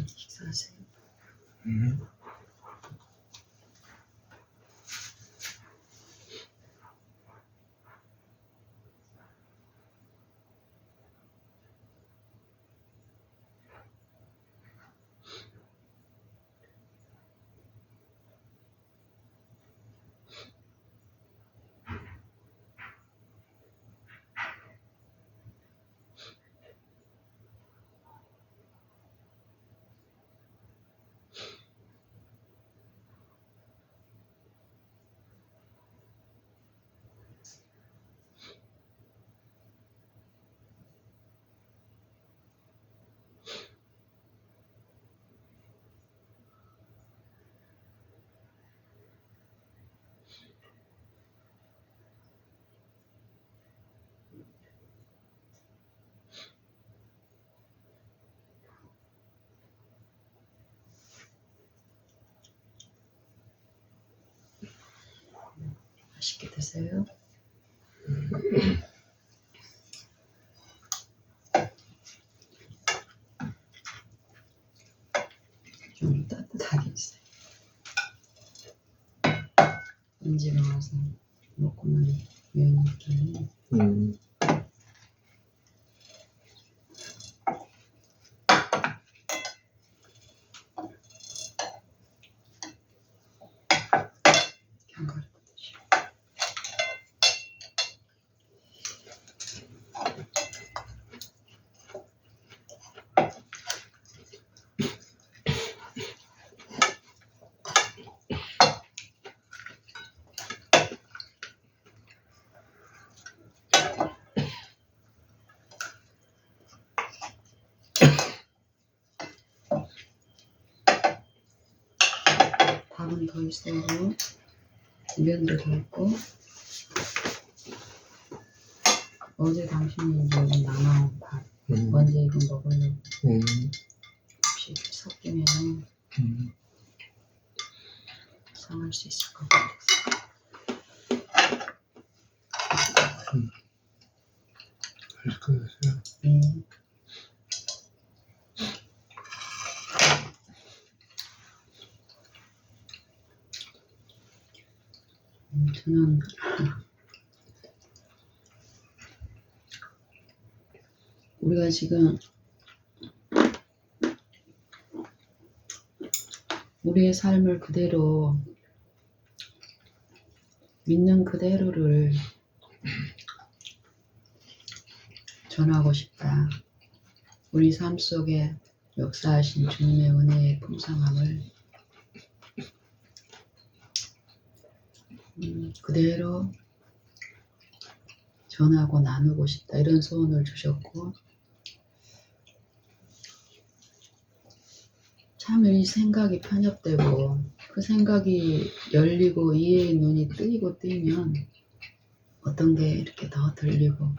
식사하세요. 맛있게 드세요. 좀 따뜻하게 있어요. 언제가 와서 먹고는 여행 있길래. 밥은 더 있어요. 면도 더 있고. 어제 당신이 이제 남아온 밥 먼저 이거 먹으려고 혹시 섞이면 상할 수 있을 것 같아서. 맛있게 드세요. 저는 우리가 지금 우리의 삶을 그대로 믿는 그대로를 전하고 싶다. 우리 삶 속에 역사하신 주님의 은혜의 풍성함을 그대로 전하고 나누고 싶다. 이런 소원을 주셨고, 참 이 생각이 편협되고 그 생각이 열리고 이해의 눈이 뜨이면 어떤 게 이렇게 더 들리고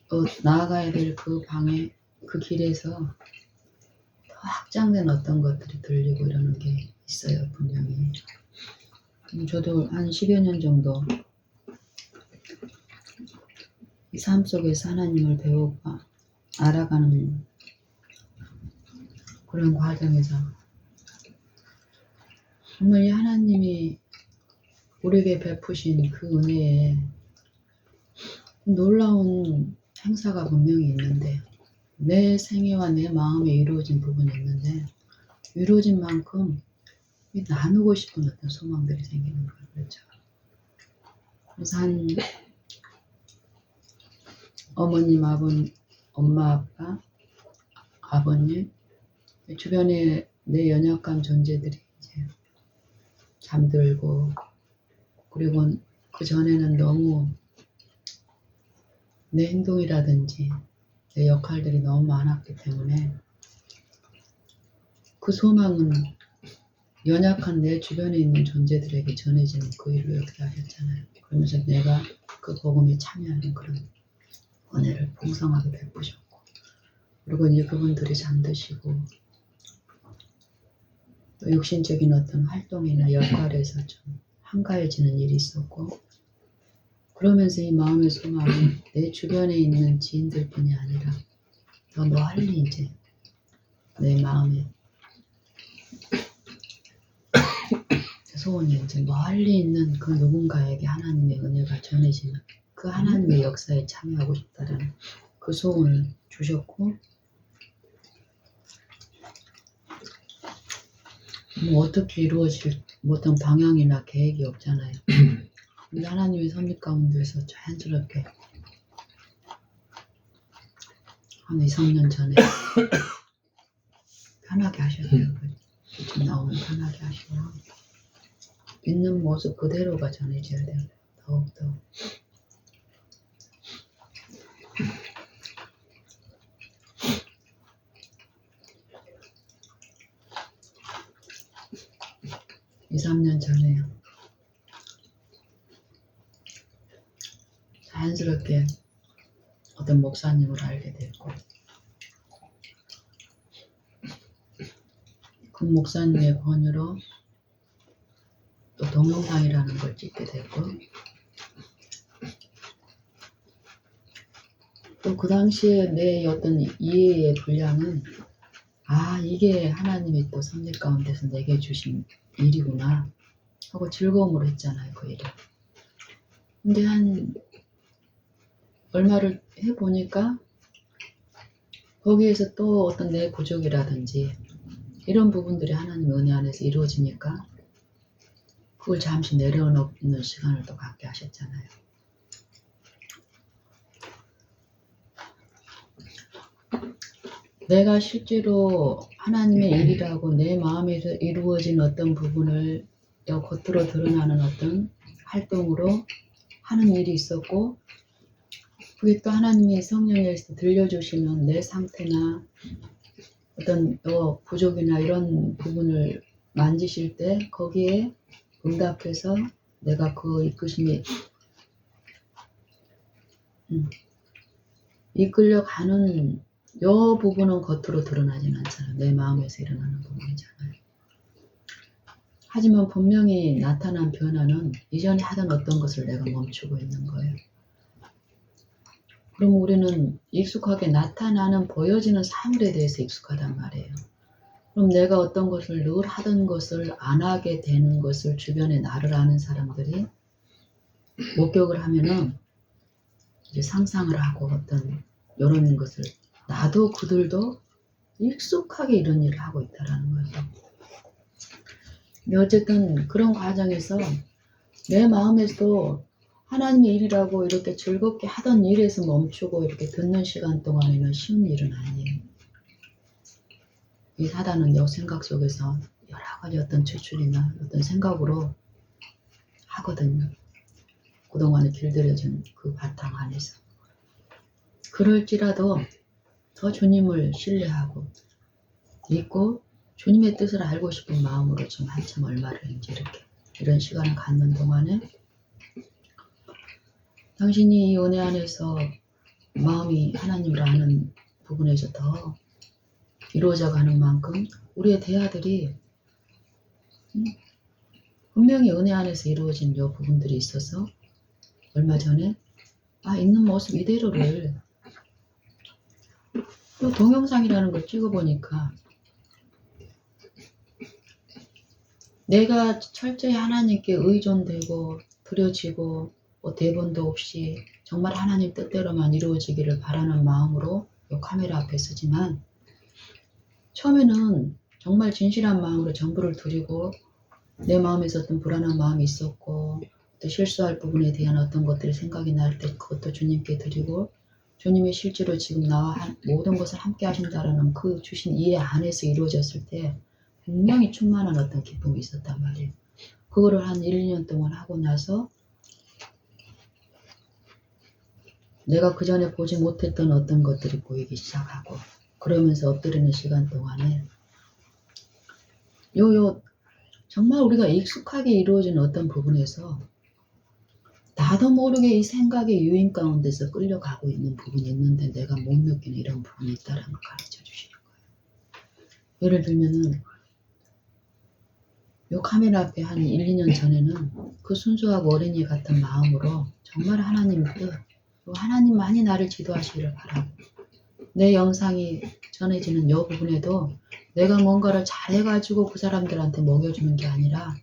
또 나아가야 될 그 방에 그 길에서 더 확장된 어떤 것들이 들리고 이러는 게 있어요. 분명히. 저도 한 10여 년 정도 이 삶 속에서 하나님을 배우고 알아가는 그런 과정에서 정말 이 하나님이 우리에게 베푸신 그 은혜에 놀라운 행사가 분명히 있는데, 내 생애와 내 마음에 이루어진 부분이 있는데 이루어진 만큼 나누고 싶은 어떤 소망들이 생기는 거예요. 그렇죠. 그래서 한 어머님, 엄마, 아빠, 아버님, 주변에 내 연약한 존재들이 이제 잠들고, 그리고 그 전에는 너무 내 행동이라든지 내 역할들이 너무 많았기 때문에 그 소망은 연약한 내 주변에 있는 존재들에게 전해지는 그 일을 여기 하셨잖아요. 그러면서 내가 그 복음에 참여하는 그런 은혜를 풍성하게 베푸셨고, 그리고 이제 그분들이 잠드시고 또 육신적인 어떤 활동이나 역할에서 좀 한가해지는 일이 있었고, 그러면서 이 마음의 소망이 내 주변에 있는 지인들뿐이 아니라 더 널리 이제 내 마음에 소원이 이제 멀리 있는 그 누군가에게 하나님의 은혜가 전해지는 그 하나님의 역사에 참여하고 싶다라는 그 소원을 주셨고, 뭐 어떻게 이루어질 어떤 방향이나 계획이 없잖아요. 근데 하나님의 섭리 가운데서 자연스럽게 한 2, 3년 전에 편하게 하셨어요. 좀 나오면 편하게 하시고 있는 모습 그대로가 전해져야 돼요. 더욱더. 이, 3년 전에요. 자연스럽게 어떤 목사님을 알게 됐고, 그 목사님의 권유로 또 동영상이라는 걸 찍게 됐고, 또 그 당시에 내 어떤 이해의 분량은 이게 하나님이 또 섭리 가운데서 내게 주신 일이구나 하고 즐거움으로 했잖아요, 그 일을. 근데 한 얼마를 해보니까 거기에서 또 어떤 내 부족이라든지 이런 부분들이 하나님의 은혜 안에서 이루어지니까 그걸 잠시 내려놓는 시간을 또 갖게 하셨잖아요. 내가 실제로 하나님의 일이라고 내 마음에서 이루어진 어떤 부분을 겉으로 드러나는 어떤 활동으로 하는 일이 있었고, 그게 또 하나님의 성령에서 들려주시면 내 상태나 어떤 부족이나 이런 부분을 만지실 때 거기에 응답해서 내가 그 이끄심이 이끌려가는 요 부분은 겉으로 드러나진 않잖아요. 내 마음에서 일어나는 부분이잖아요. 하지만 분명히 나타난 변화는 이전에 하던 어떤 것을 내가 멈추고 있는 거예요. 그럼 우리는 익숙하게 나타나는 보여지는 사물에 대해서 익숙하단 말이에요. 그럼 내가 어떤 것을 늘 하던 것을 안 하게 되는 것을 주변에 나를 아는 사람들이 목격을 하면은 이제 상상을 하고 어떤 이런 것을 나도 그들도 익숙하게 이런 일을 하고 있다라는 거죠. 어쨌든 그런 과정에서 내 마음에서도 하나님의 일이라고 이렇게 즐겁게 하던 일에서 멈추고 이렇게 듣는 시간 동안에는 쉬운 일은 아니에요. 이 사단은 여 생각 속에서 여러 가지 어떤 추출이나 어떤 생각으로 하거든요. 그동안에 길들여진 그 바탕 안에서. 그럴지라도 더 주님을 신뢰하고 믿고 주님의 뜻을 알고 싶은 마음으로 지금 한참 얼마를 이제 이렇게 이런 시간을 갖는 동안에 당신이 이 은혜 안에서 마음이 하나님을 아는 부분에서 더 이루어져 가는 만큼 우리의 대화들이 분명히 은혜 안에서 이루어진 이 부분들이 있어서 얼마 전에 있는 모습 이대로를 이 동영상이라는 걸 찍어보니까 내가 철저히 하나님께 의존되고 드려지고 대본도 없이 정말 하나님 뜻대로만 이루어지기를 바라는 마음으로 이 카메라 앞에 서지만 처음에는 정말 진실한 마음으로 전부를 드리고 내 마음에서 어떤 불안한 마음이 있었고 또 실수할 부분에 대한 어떤 것들이 생각이 날 때 그것도 주님께 드리고 주님이 실제로 지금 나와 모든 것을 함께 하신다라는 그 주신 이해 안에서 이루어졌을 때 분명히 충만한 어떤 기쁨이 있었단 말이에요. 그거를 한 1, 2년 동안 하고 나서 내가 그 전에 보지 못했던 어떤 것들이 보이기 시작하고 그러면서 엎드리는 시간 동안에 정말 우리가 익숙하게 이루어진 어떤 부분에서 나도 모르게 이 생각의 유인 가운데서 끌려가고 있는 부분이 있는데 내가 못 느끼는 이런 부분이 있다는 걸 가르쳐 주시는 거예요. 예를 들면은 요 카메라 앞에 한 1, 2년 전에는 그 순수하고 어린이 같은 마음으로 정말 하나님 뜻, 하나님만이 나를 지도하시기를 바라고 내 영상이 전해지는 이 부분에도 내가 뭔가를 잘해가지고 그 사람들한테 먹여주는 게 아니라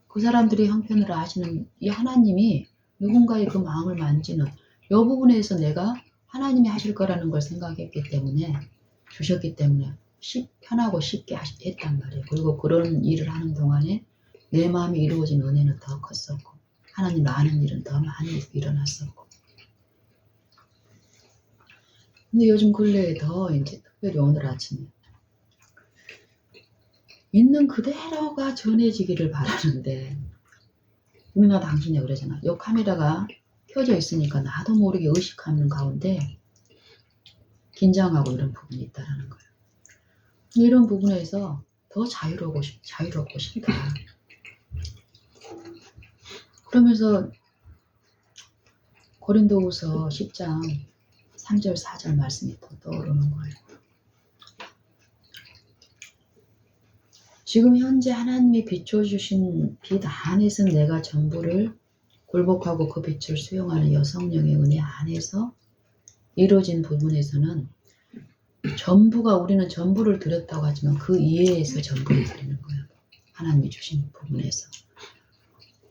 그 사람들이 형편을 아시는 이 하나님이 누군가의 그 마음을 만지는 이 부분에서 내가 하나님이 하실 거라는 걸 생각했기 때문에 주셨기 때문에 편하고 쉽게 했단 말이에요. 그리고 그런 일을 하는 동안에 내 마음이 이루어진 은혜는 더 컸었고 하나님을 아는 일은 더 많이 일어났었고 근데 요즘 근래에 더 이제 특별히 오늘 아침에 있는 그대로가 전해지기를 바라는데 우리가 당신이 그러잖아. 요 카메라가 켜져 있으니까 나도 모르게 의식하는 가운데 긴장하고 이런 부분이 있다라는 거예요. 이런 부분에서 더 자유롭고 싶다. 그러면서 고린도후서 10장 3절 4절 말씀이 또 떠오르는 거예요. 지금 현재 하나님이 비춰주신 빛 안에서 내가 전부를 굴복하고 그 빛을 수용하는 여성령의 은혜 안에서 이루어진 부분에서는 전부가 우리는 전부를 드렸다고 하지만 그 이외에서 전부를 드리는 거예요. 하나님이 주신 부분에서.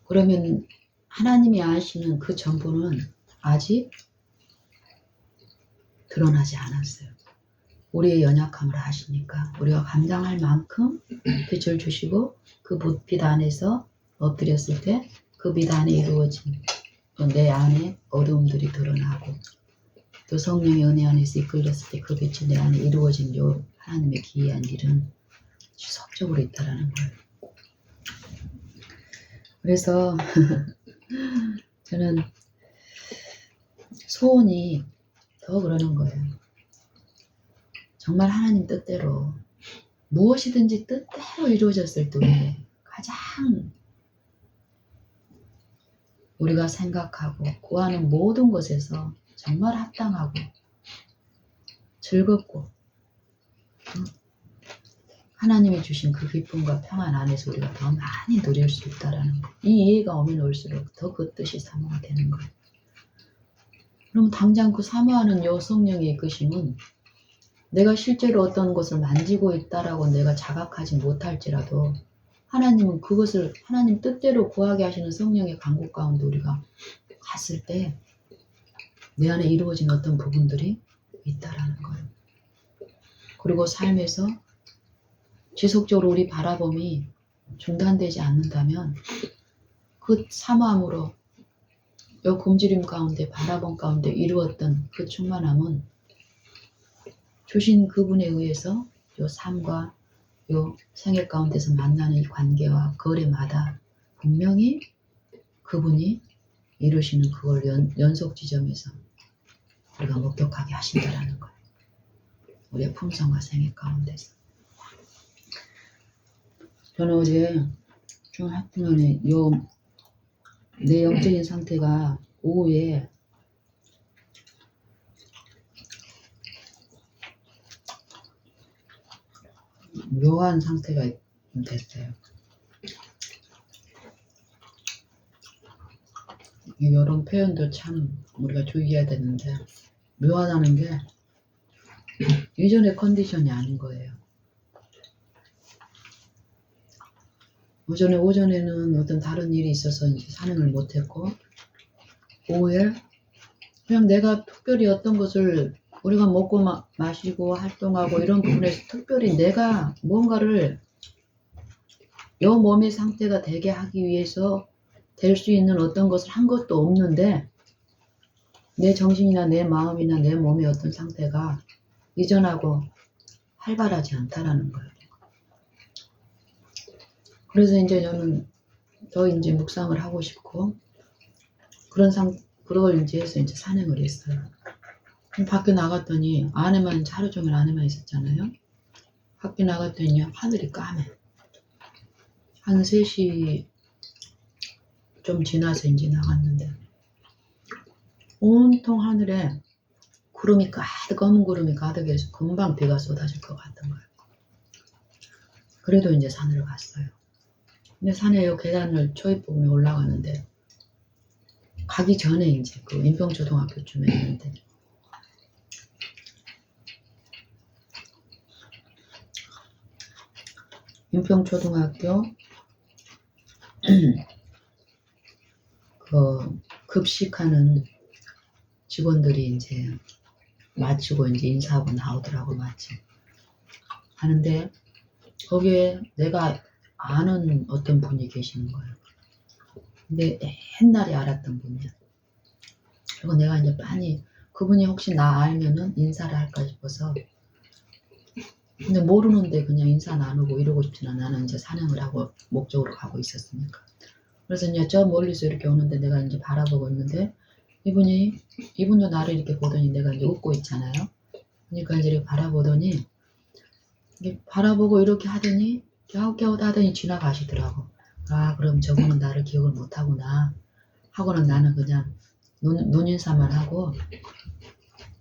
그러면 하나님이 아시는 그 전부는 아직 드러나지 않았어요. 우리의 연약함을 아시니까 우리가 감당할 만큼 빛을 주시고 그 빛 안에서 엎드렸을 때 그 빛 안에 이루어진 내 안에 어두움들이 드러나고 또 성령의 은혜 안에서 이끌렸을 때 그 빛이 내 안에 이루어진 요 하나님의 기이한 일은 지속적으로 있다라는 거예요. 그래서 저는 소원이 더 그러는 거예요. 정말 하나님 뜻대로 무엇이든지 뜻대로 이루어졌을 때 가장 우리가 생각하고 구하는 모든 것에서 정말 합당하고 즐겁고 하나님이 주신 그 기쁨과 평안 안에서 우리가 더 많이 누릴 수 있다라는 거. 이 이해가 오면 올수록 더 그 뜻이 사모가 되는 거예요. 그럼 당장 그 사모하는 요 성령의 이끄심은 내가 실제로 어떤 것을 만지고 있다라고 내가 자각하지 못할지라도 하나님은 그것을 하나님 뜻대로 구하게 하시는 성령의 간구 가운데 우리가 갔을 때 내 안에 이루어진 어떤 부분들이 있다라는 거예요. 그리고 삶에서 지속적으로 우리 바라봄이 중단되지 않는다면 그 사모함으로 요 굶주림 가운데 바라봄 가운데 이루었던 그 충만함은 주신 그분에 의해서 요 삶과 요 생애 가운데서 만나는 이 관계와 거래마다 분명히 그분이 이루시는 그걸 연속 지점에서 우리가 목격하게 하신다라는 거예요. 우리의 품성과 생애 가운데서. 저는 어제 좀 하여튼간에 내 영적인 상태가 오후에 묘한 상태가 됐어요. 이런 표현도 참 우리가 주의해야 되는데 묘하다는 게 이전의 컨디션이 아닌 거예요. 오전에는 어떤 다른 일이 있어서 이제 산행을 못했고 오후에 그냥 내가 특별히 어떤 것을 우리가 먹고 마시고 활동하고 이런 부분에서 특별히 내가 뭔가를 요 몸의 상태가 되게 하기 위해서 될 수 있는 어떤 것을 한 것도 없는데 내 정신이나 내 마음이나 내 몸의 어떤 상태가 이전하고 활발하지 않다라는 거예요. 그래서 이제 저는 더 이제 묵상을 하고 싶고 그걸 이제 해서 이제 산행을 했어요. 밖에 나갔더니 안에만 하루 종일 안에만 있었잖아요. 밖에 나갔더니 하늘이 까매. 한 3시 좀 지나서 이제 나갔는데 온통 하늘에 구름이 검은 구름이 가득해서 금방 비가 쏟아질 것 같은 거예요. 그래도 이제 산으로 갔어요. 근데 산에 요 계단을 초입 부분에 올라가는데 가기 전에 이제 그 인평초등학교쯤에 있는데 윤평초등학교 그 급식하는 직원들이 이제 마치고 이제 인사하고 나오더라고 마침. 하는데 거기에 내가 아는 어떤 분이 계시는 거예요. 근데 옛날에 알았던 분이야. 그리고 내가 이제 많이 그분이 혹시 나 알면은 인사를 할까 싶어서 근데 모르는데 그냥 인사 나누고 이러고 싶지는 않아. 나는 이제 산행을 하고 목적으로 가고 있었으니까. 그래서 이제 저 멀리서 이렇게 오는데 내가 이제 바라보고 있는데 이분도 나를 이렇게 보더니 내가 이제 웃고 있잖아요. 그러니까 이제 이렇게 바라보더니 이렇게 바라보고 이렇게 하더니 갸웃갸웃 하더니 지나가시더라고. 아 그럼 저분은 나를 기억을 못하구나 하고는 나는 그냥 눈인사만 하고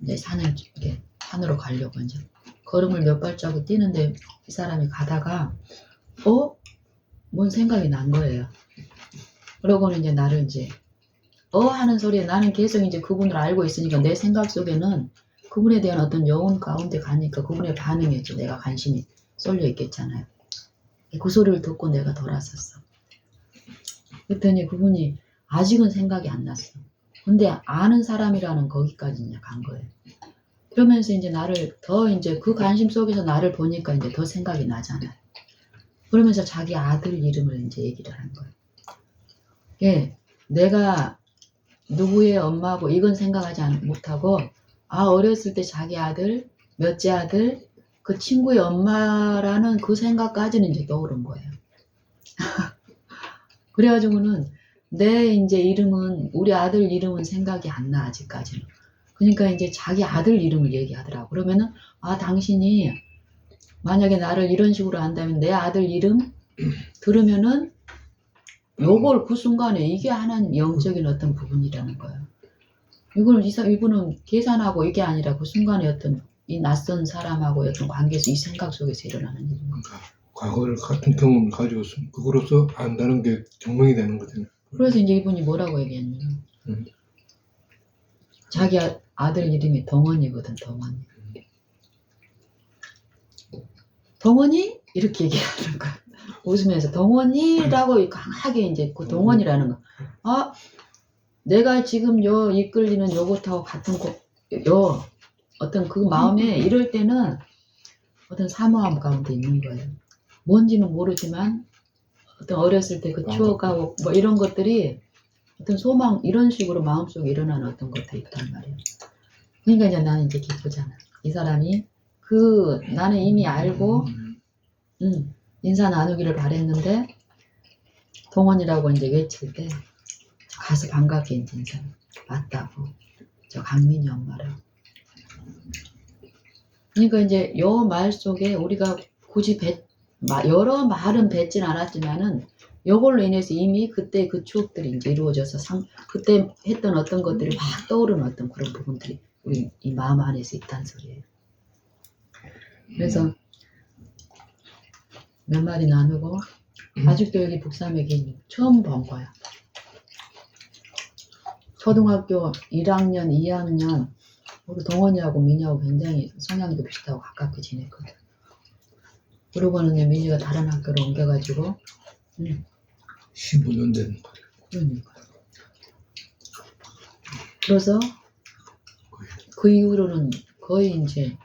이제 이렇게 산으로 가려고 이제 걸음을 몇 발자국 뛰는데 이 사람이 가다가 뭔 생각이 난 거예요. 그러고는 이제 나를 이제 하는 소리에 나는 계속 이제 그분을 알고 있으니까 내 생각 속에는 그분에 대한 어떤 여운 가운데 가니까 그분의 반응에 좀 내가 관심이 쏠려 있겠잖아요. 그 소리를 듣고 내가 돌아섰어. 그랬더니 그분이 아직은 생각이 안 났어. 근데 아는 사람이라는 거기까지 이제 간 거예요. 그러면서 이제 나를 더 이제 그 관심 속에서 나를 보니까 이제 더 생각이 나잖아요. 그러면서 자기 아들 이름을 이제 얘기를 한 거예요. 예, 내가 누구의 엄마고 이건 생각하지 못하고 어렸을 때 자기 아들, 몇째 아들, 그 친구의 엄마라는 그 생각까지는 이제 떠오른 거예요. 그래가지고는 내 이제 이름은 우리 아들 이름은 생각이 안 나 아직까지는. 그러니까 이제 자기 아들 이름을 얘기하더라고. 그러면은 당신이 만약에 나를 이런 식으로 한다면 내 아들 이름 들으면은 요걸 그 순간에 이게 하나는 영적인 어떤 부분이라는 거예요. 이분은 계산하고 이게 아니라 그 순간에 어떤 이 낯선 사람하고 어떤 관계에서 이 생각 속에서 일어나는 일입니다. 과거를 같은 경험을 가지고 있으면 그거로서 안다는 게 증명이 되는 거잖아요. 그래서 이제 이분이 뭐라고 얘기했냐면 자기 아들 이름이 덩원이거든. 덩원이? 이렇게 얘기하는 거야. 웃으면서 덩원이라고 강하게 이제 그 덩원이라는 거. 내가 지금 이끌리는 요것하고 같은 어떤 그 마음에 이럴 때는 어떤 사모함 가운데 있는 거예요. 뭔지는 모르지만 어떤 어렸을 때 그 추억하고 뭐 이런 것들이 어떤 소망 이런 식으로 마음속에 일어나는 어떤 것들이 있단 말이에요. 그러니까 이제 나는 이제 기쁘잖아. 이 사람이 나는 이미 알고 인사 나누기를 바랬는데 동원이라고 이제 외칠 때 가서 반갑게 이제 인사 맞다고 저 강민이 엄마라고. 그러니까 이제 요 말 속에 우리가 굳이 여러 말은 뱉진 않았지만은 요걸로 인해서 이미 그때 그 추억들이 이제 이루어져서 그때 했던 어떤 것들이 막 떠오르는 어떤 그런 부분들이 우리 이 마음 안에서 있다는 소리예요. 그래서 몇 마디 나누고 아직도 여기 북삼에게 처음 본 거야. 초등학교 1학년, 2학년 우리 동원이하고 민이하고 굉장히 성향도 비슷하고 가깝게 지냈거든. 그러고는 민이가 다른 학교로 옮겨가지고 15년 된 거예요. 그러니까. 그래서 그 이후로는 거의 이제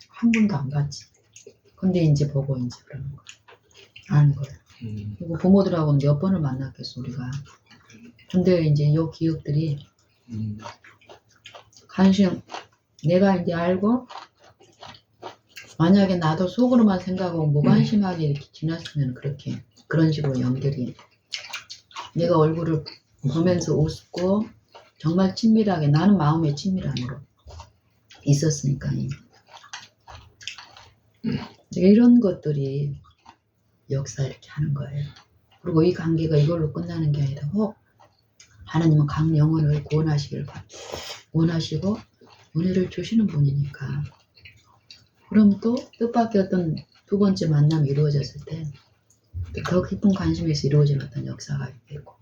한 번도 안 봤지. 근데 이제 보고 이제 그러는 거야. 아는 거야. 그리고 부모들하고는 몇 번을 만났겠어 우리가. 근데 이제 요 기억들이 간신 내가 이제 알고 만약에 나도 속으로만 생각하고 무관심하게 이렇게 지났으면 그런 식으로 연결이 내가 얼굴을 보면서 웃고 정말 친밀하게 나는 마음의 친밀함으로 있었으니까 이런 것들이 역사 이렇게 하는 거예요. 그리고 이 관계가 이걸로 끝나는 게 아니라 하나님은 각 영혼을 구원하시길 원하시고 은혜를 주시는 분이니까 그럼 또 뜻밖의 어떤 두 번째 만남이 이루어졌을 때 더 깊은 관심에서 이루어진 어떤 역사가 있고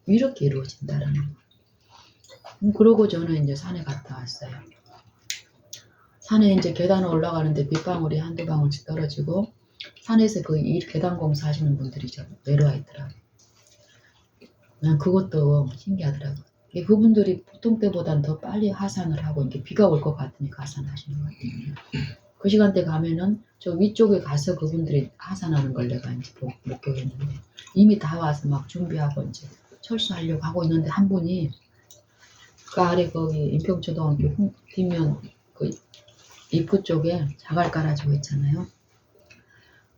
이렇게 이루어진다라는 거. 그러고 저는 이제 산에 갔다 왔어요. 산에 이제 계단을 올라가는데 빗방울이 한두 방울씩 떨어지고 산에서 그 계단 공사하시는 분들이죠. 내려와 있더라고. 난 그것도 신기하더라고. 그분들이 보통 때보단 더 빨리 하산을 하고 이렇게 비가 올 것 같으니까 하산하시는 것 같아요. 그 시간대 가면은 저 위쪽에 가서 그분들이 하산하는 걸 내가 이제 목격했는데 이미 다 와서 막 준비하고 이제 철수하려고 하고 있는데 한 분이 그 아래 거기 인평초등학교 뒷면 그 입구 쪽에 자갈 깔아주고 있잖아요.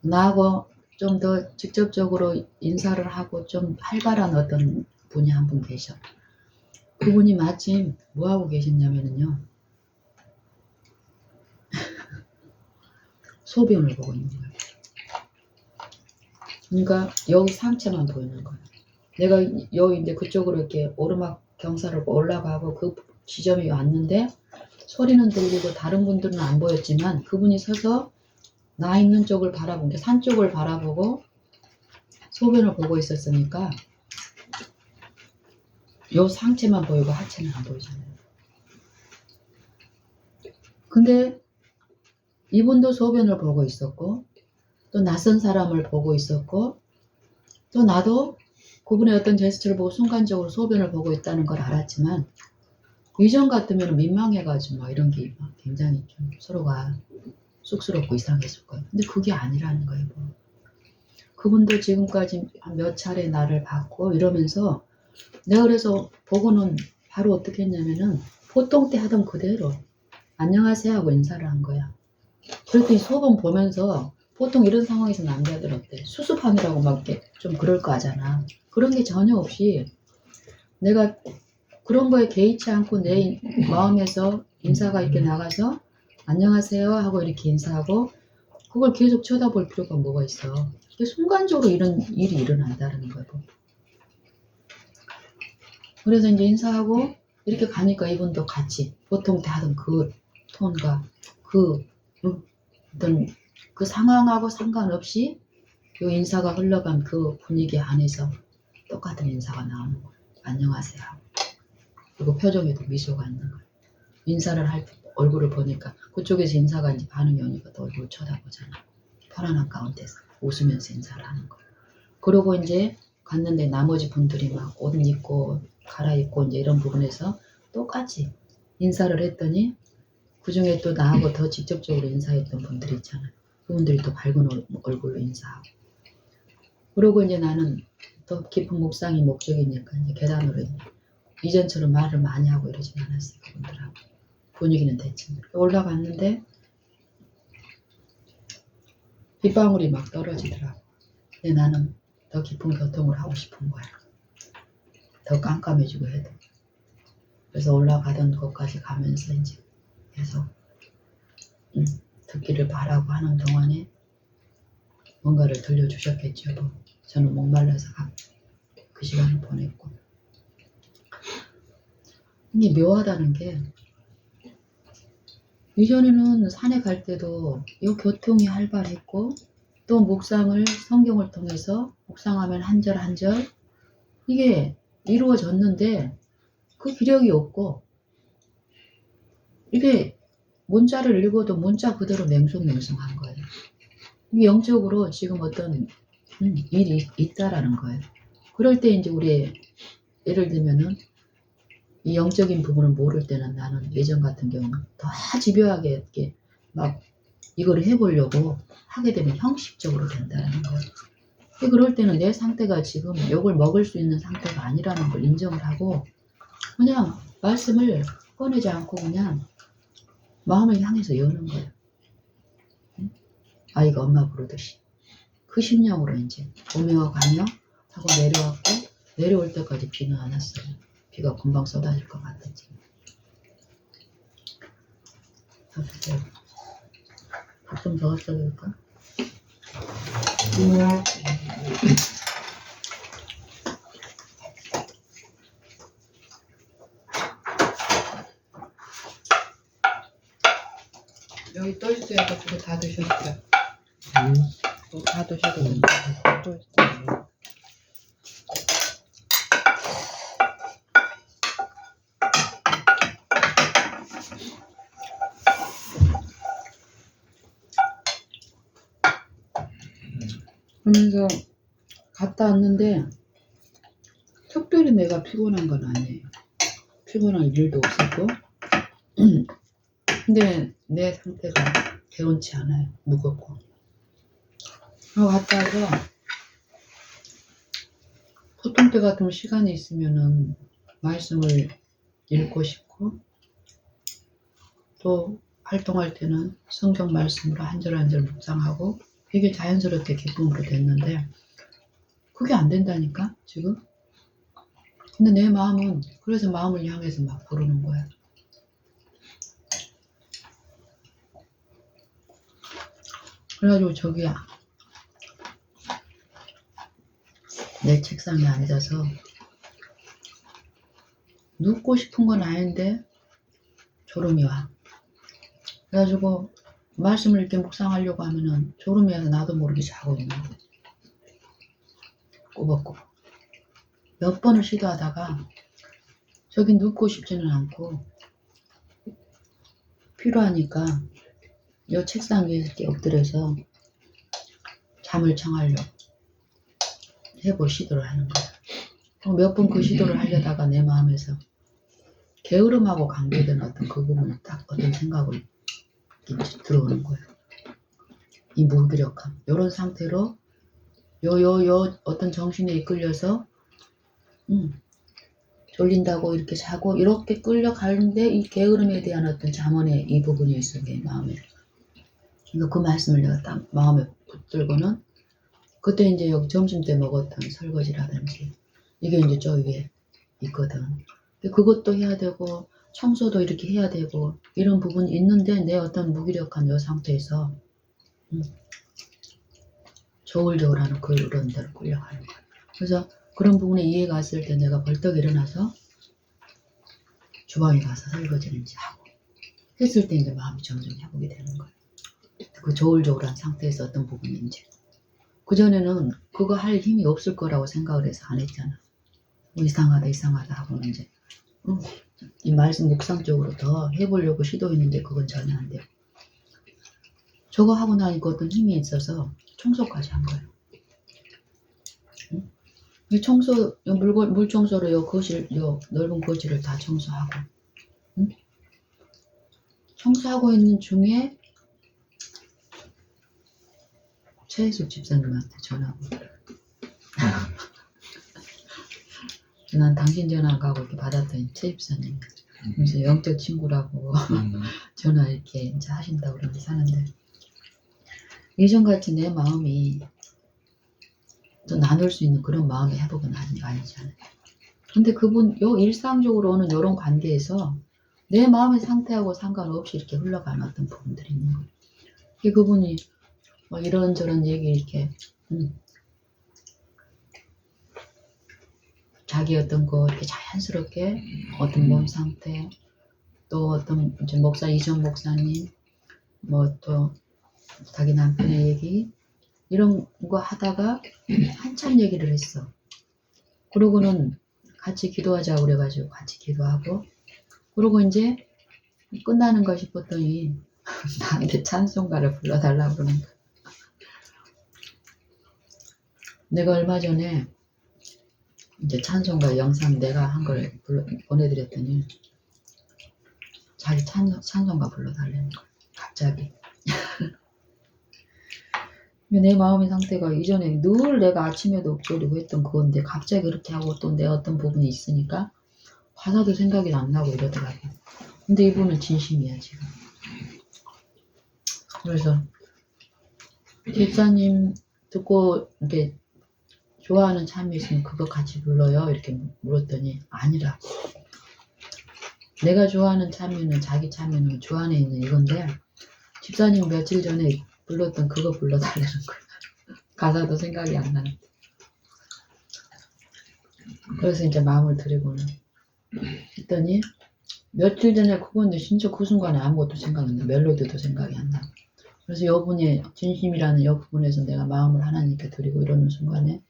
나하고 좀 더 직접적으로 인사를 하고 좀 활발한 어떤 분이 한 분 계셔. 그분이 마침 뭐 하고 계셨냐면은요. 소변을 보고 있는 거예요. 그러니까 여기 상체만 보이는 거예요. 내가 여기 이제 그쪽으로 이렇게 오르막 경사를 올라가고 그 지점에 왔는데 소리는 들리고 다른 분들은 안 보였지만 그분이 서서 나 있는 쪽을 바라본 게 산 쪽을 바라보고 소변을 보고 있었으니까 요 상체만 보이고 하체는 안 보이잖아요. 근데 이분도 소변을 보고 있었고 또 낯선 사람을 보고 있었고 또 나도 그분의 어떤 제스처를 보고 순간적으로 소변을 보고 있다는 걸 알았지만 이전 같으면 민망해가지고 막 이런 게 막 굉장히 좀 서로가 쑥스럽고 이상했을 거예요. 근데 그게 아니라는 거예요. 뭐. 그분도 지금까지 몇 차례 나를 봤고 이러면서 내가 그래서 보고는 바로 어떻게 했냐면은 보통 때 하던 그대로 안녕하세요 하고 인사를 한 거야. 그랬더니 소변 보면서 보통 이런 상황에서 남자들 어때? 수습함이라고 막 이렇게 좀 그럴 거 하잖아. 그런 게 전혀 없이 내가 그런 거에 개의치 않고 내 마음에서 인사가 이렇게 나가서 안녕하세요 하고 이렇게 인사하고 그걸 계속 쳐다볼 필요가 뭐가 있어. 순간적으로 이런 일이 일어난다는 거예요. 그래서 이제 인사하고 이렇게 가니까 이분도 같이 보통 때 하던 그 톤과 그 어떤 그 상황하고 상관없이 요 인사가 흘러간 그 분위기 안에서 똑같은 인사가 나오는 거예요. 안녕하세요. 그리고 표정에도 미소가 있는 거예요. 인사를 할 때 얼굴을 보니까 그쪽에서 인사가 이제 반응이 오니까 또 얼굴을 쳐다보잖아. 편안한 가운데서 웃으면서 인사를 하는 거예요. 그러고 이제 갔는데 나머지 분들이 막 옷 입고 갈아입고 이제 이런 부분에서 똑같이 인사를 했더니 그 중에 또 나하고 더 직접적으로 인사했던 분들이 있잖아요. 그분들이 또 밝은 얼굴로 인사하고. 그러고 이제 나는 더 깊은 묵상이 목적이니까 이제 계단으로 이전처럼 말을 많이 하고 이러진 않았어요. 그분들하고. 분위기는 됐지만. 올라갔는데 빗방울이 막 떨어지더라고. 근데 나는 더 깊은 교통을 하고 싶은 거야. 더 깜깜해지고 해도. 그래서 올라가던 곳까지 가면서 이제 계속 듣기를 바라고 하는 동안에 뭔가를 들려주셨겠죠. 뭐. 저는 목말라서 그 시간을 보냈고. 이게 묘하다는 게 이전에는 산에 갈 때도 이 교통이 활발했고 또 묵상을 성경을 통해서 묵상하면 한 절 한 절 이게 이루어졌는데 그 기력이 없고 이게 문자를 읽어도 문자 그대로 맹숭맹숭한 거예요. 이게 영적으로 지금 어떤 일이 있다라는 거예요. 그럴 때 이제 우리 예를 들면은 이 영적인 부분을 모를 때는 나는 예전 같은 경우는 더 집요하게 이렇게 막 이거를 해보려고 하게 되면 형식적으로 된다는 거예요. 그럴 때는 내 상태가 지금 욕을 먹을 수 있는 상태가 아니라는 걸 인정을 하고 그냥 말씀을 꺼내지 않고 그냥 마음을 향해서 여는 거예요. 아이가 엄마 부르듯이. 그 심령으로 이제 오며 가며 하고 내려왔고 내려올 때까지 비는 안 왔어요. 비가 금방 쏟아질 것 같았지. 밥좀 더 써줄까? 여기 또 있어요. 그거 다 드셔도 돼요. 다 드셔도 됩니다. 또 있어요. 그러면서 갔다 왔는데 특별히 내가 피곤한 건 아니에요. 피곤할 일도 없었고 근데 내 상태가 개운치 않아요. 무겁고. 갔다 와서 보통 때 같으면 시간이 있으면은 말씀을 읽고 싶고 또 활동할 때는 성경 말씀으로 한 절 한 절 묵상하고 이게 자연스럽게 기쁨으로 됐는데 그게 안 된다니까 지금. 근데 내 마음은 그래서 마음을 향해서 막 부르는 거야. 그래가지고 저기야 내 책상에 앉아서 눕고 싶은 건 아닌데 졸음이 와. 그래가지고 말씀을 이렇게 묵상하려고 하면은 졸음이 와서 나도 모르게 자고 있는 거야. 꼬박꼬박. 몇 번을 시도하다가 저기 눕고 싶지는 않고 필요하니까 요 책상 위에 이렇게 엎드려서 잠을 청하려고 해볼 시도를 하는 거야. 몇 번 그 시도를 하려다가 내 마음에서 게으름하고 관계된 어떤 그 부분에 딱 어떤 생각을 들어오는 거예요. 이 무기력함. 요런 상태로 요 어떤 정신에 이끌려서 졸린다고 이렇게 자고 이렇게 끌려가는데 이 게으름에 대한 어떤 잠언의 이 부분이 있어 내 마음에. 그러니까 그 말씀을 내가 딱 마음에 붙들고는 그때 이제 여기 점심 때 먹었던 설거지라든지 이게 이제 저 위에 있거든. 근데 그것도 해야 되고 청소도 이렇게 해야 되고 이런 부분이 있는데 내 어떤 무기력한 요 상태에서 저울저울하는 그런 데로 끌려가는 거야. 그래서 그런 부분에 이해가 왔을 때 내가 벌떡 일어나서 주방에 가서 설거지를 이제 하고 했을 때 이제 마음이 점점 회복이 되는 거야. 그 저울저울한 상태에서 어떤 부분이 이제 그전에는 그거 할 힘이 없을 거라고 생각을 해서 안 했잖아. 이상하다 하고는 이제 이 말씀 묵상 쪽으로 더 해보려고 시도했는데 그건 전혀 안 돼요. 저거 하고 나니까 어떤 힘이 있어서 청소까지 한 거예요. 이 청소, 물 청소로 요 거실, 요 넓은 거실을 다 청소하고, 청소하고 있는 중에 최혜숙 집사님한테 전화가 오더라고요. 난 당신 전화 안 가고 이렇게 받았더니 최 집사님. 그래서 영적 친구라고 전화 이렇게 이제 하신다고 그러면서 사는데, 예전같이 내 마음이 또 나눌 수 있는 그런 마음의 회복은 아니잖아요. 근데 그분, 일상적으로 는 이런 관계에서 내 마음의 상태하고 상관없이 이렇게 흘러가는 어떤 부분들이 있는 거예요. 그분이 뭐 이런저런 얘기 이렇게, 자기 어떤 거 이렇게 자연스럽게 어떤 몸 상태, 또 어떤 이제 이전 목사님, 뭐 또 자기 남편의 얘기, 이런 거 하다가 한참 얘기를 했어. 그러고는 같이 기도하자고 그래가지고 같이 기도하고, 그러고 이제 끝나는가 싶었더니 나한테 찬송가를 불러달라고 그러는 거야. 내가 얼마 전에 이제 찬송가 영상 내가 한 걸 보내드렸더니 자기 찬송가 불러달라는 거야. 갑자기. 내 마음의 상태가 이전에 늘 내가 아침에도 읊조리고 했던 그건데 갑자기 그렇게 하고 또 내 어떤 부분이 있으니까 가사도 생각이 안 나고 이러더라고. 근데 이분은 진심이야 지금. 그래서 집사님 듣고 이렇게 좋아하는 참이 있으면 그거 같이 불러요 이렇게 물었더니 아니라 내가 좋아하는 참여는 자기 참여는 주 안에 있는 이건데 집사님 며칠 전에 불렀던 그거 불러달라는 거야. 가사도 생각이 안 나는데. 그래서 이제 마음을 들이고는 했더니 며칠 전에 그건데 진짜 그 순간에 아무것도 생각이 안 나. 멜로디도 생각이 안 나. 그래서 여분의 진심이라는 여 부분에서 내가 마음을 하나님께 드리고 이러는 순간에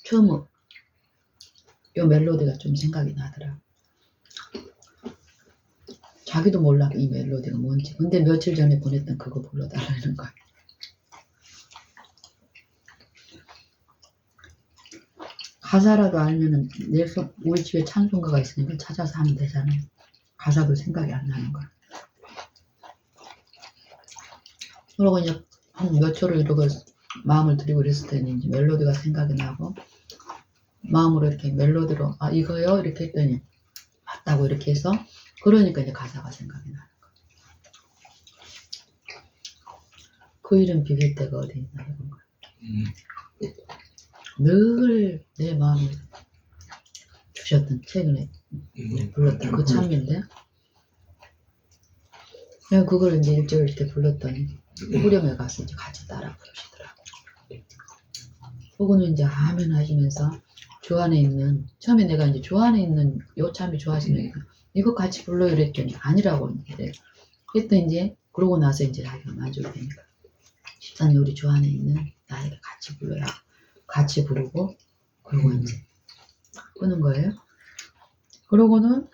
처음 요 멜로디가 좀 생각이 나더라. 자기도 몰라 이 멜로디가 뭔지. 근데 며칠 전에 보냈던 그거 불러달라는 거야. 가사라도 알면은 우리 집에 찬송가가 있으니까 찾아서 하면 되잖아요. 가사도 생각이 안 나는 거야. 그러고 이제 한 몇 초를 이러고 마음을 들이고 이랬을 때는 이제 멜로디가 생각이 나고 마음으로 이렇게 멜로디로 아 이거요 이렇게 했더니 맞다고 이렇게 해서 그러니까 이제 가사가 생각이 나는 거야. 그 이름 비빌 데가 어디 있나 이런 거야. 늘 내 마음에 주셨던 최근에 불렀던 그 찬미인데 내가 그걸 이제 일절 이렇게 불렀더니 후렴에 가서 이제 같이 따라 부르시더라고. 그거는 이제 아멘 하시면서 조 안에 있는 처음에 내가 이제 조 안에 있는 요 참이 좋아하시니까 이거 같이 불러 이랬더니 아니라고 이제 그랬더니 이제 그러고 나서 이제 자기가 만족이 되니까 집사님 우리 조 안에 있는 나에게 같이 불러야 같이 부르고 그러고 이제 끄는 거예요. 그러고는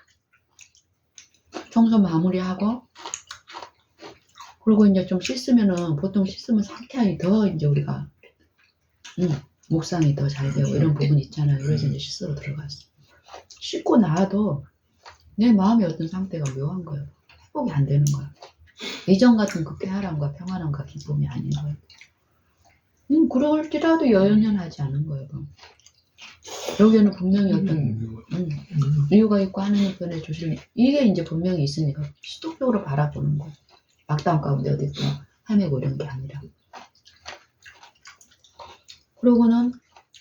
청소 마무리하고 그리고 이제 좀 씻으면은 보통 씻으면 상쾌하게 더 이제 우리가 묵상이 더 잘 되고 이런 부분이 있잖아요. 그래서 이제 씻으러 들어갔어. 씻고 나와도 내 마음의 어떤 상태가 묘한 거예요. 회복이 안 되는 거야. 이전 같은 그 쾌활함과 평안함과 기쁨이 아닌 거예요. 그럴지라도 여연연하지 않은 거예요. 여기에는 분명히 어떤 이유가 있고 하나님 편에 주시는 이게 이제 분명히 있으니까 시독적으로 바라보는 거예요. 막다운 가운데 어디 또 헤매고 이런 게 아니라. 그러고는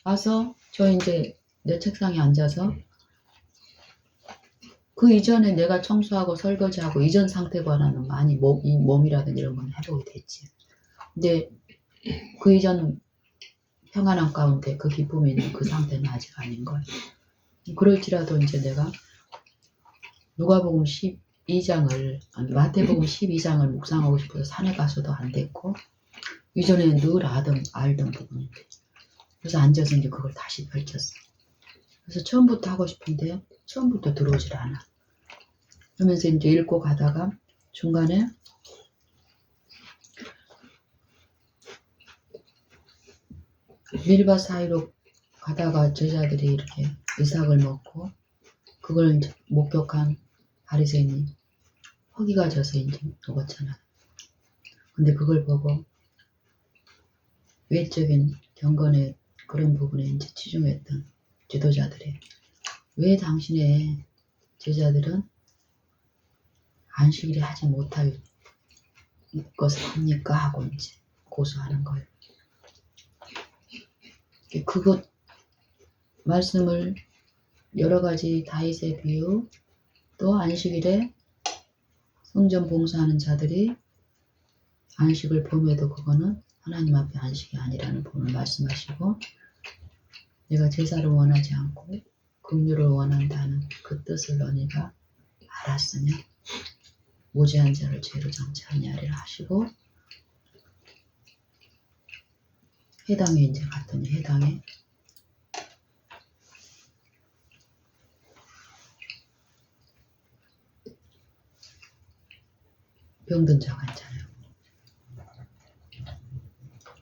와서 저 이제 내 책상에 앉아서 그 이전에 내가 청소하고 설거지하고 이전 상태과는 많이 이 몸이라든지 이런 건 회복이 됐지. 근데 그 이전 평안함 가운데 그 기쁨이 있는 그 상태는 아직 아닌 거예요. 그럴지라도 이제 내가 누가복음 12장을 마태복음 12장을 묵상하고 싶어서 산에 가서도 안 됐고 이전에는 늘 알던 부분인데 그래서 앉아서 이제 그걸 다시 펼쳤어. 그래서 처음부터 하고 싶은데 처음부터 들어오질 않아. 그러면서 이제 읽고 가다가 중간에 밀밭 사이로 가다가 제자들이 이렇게 이삭을 먹고 그걸 이제 목격한 바리새인이 허기가 져서 이제 먹었잖아. 근데 그걸 보고 외적인 경건의 그런 부분에 이제 치중했던 지도자들이 왜 당신의 제자들은 안식일에 하지 못할 것을 합니까? 하고 이제 고소하는 거예요. 그것 말씀을 여러 가지 다윗의 비유 또 안식일에 성전 봉사하는 자들이 안식을 범해도 그거는 하나님 앞에 안식이 아니라는 부분을 말씀하시고 내가 제사를 원하지 않고 긍휼을 원한다는 그 뜻을 너희가 알았으면 무죄한 자를 죄로 정치 아니하리라 하시고 해당에 이제 갔더니 해당에 병든 자가 있잖아요.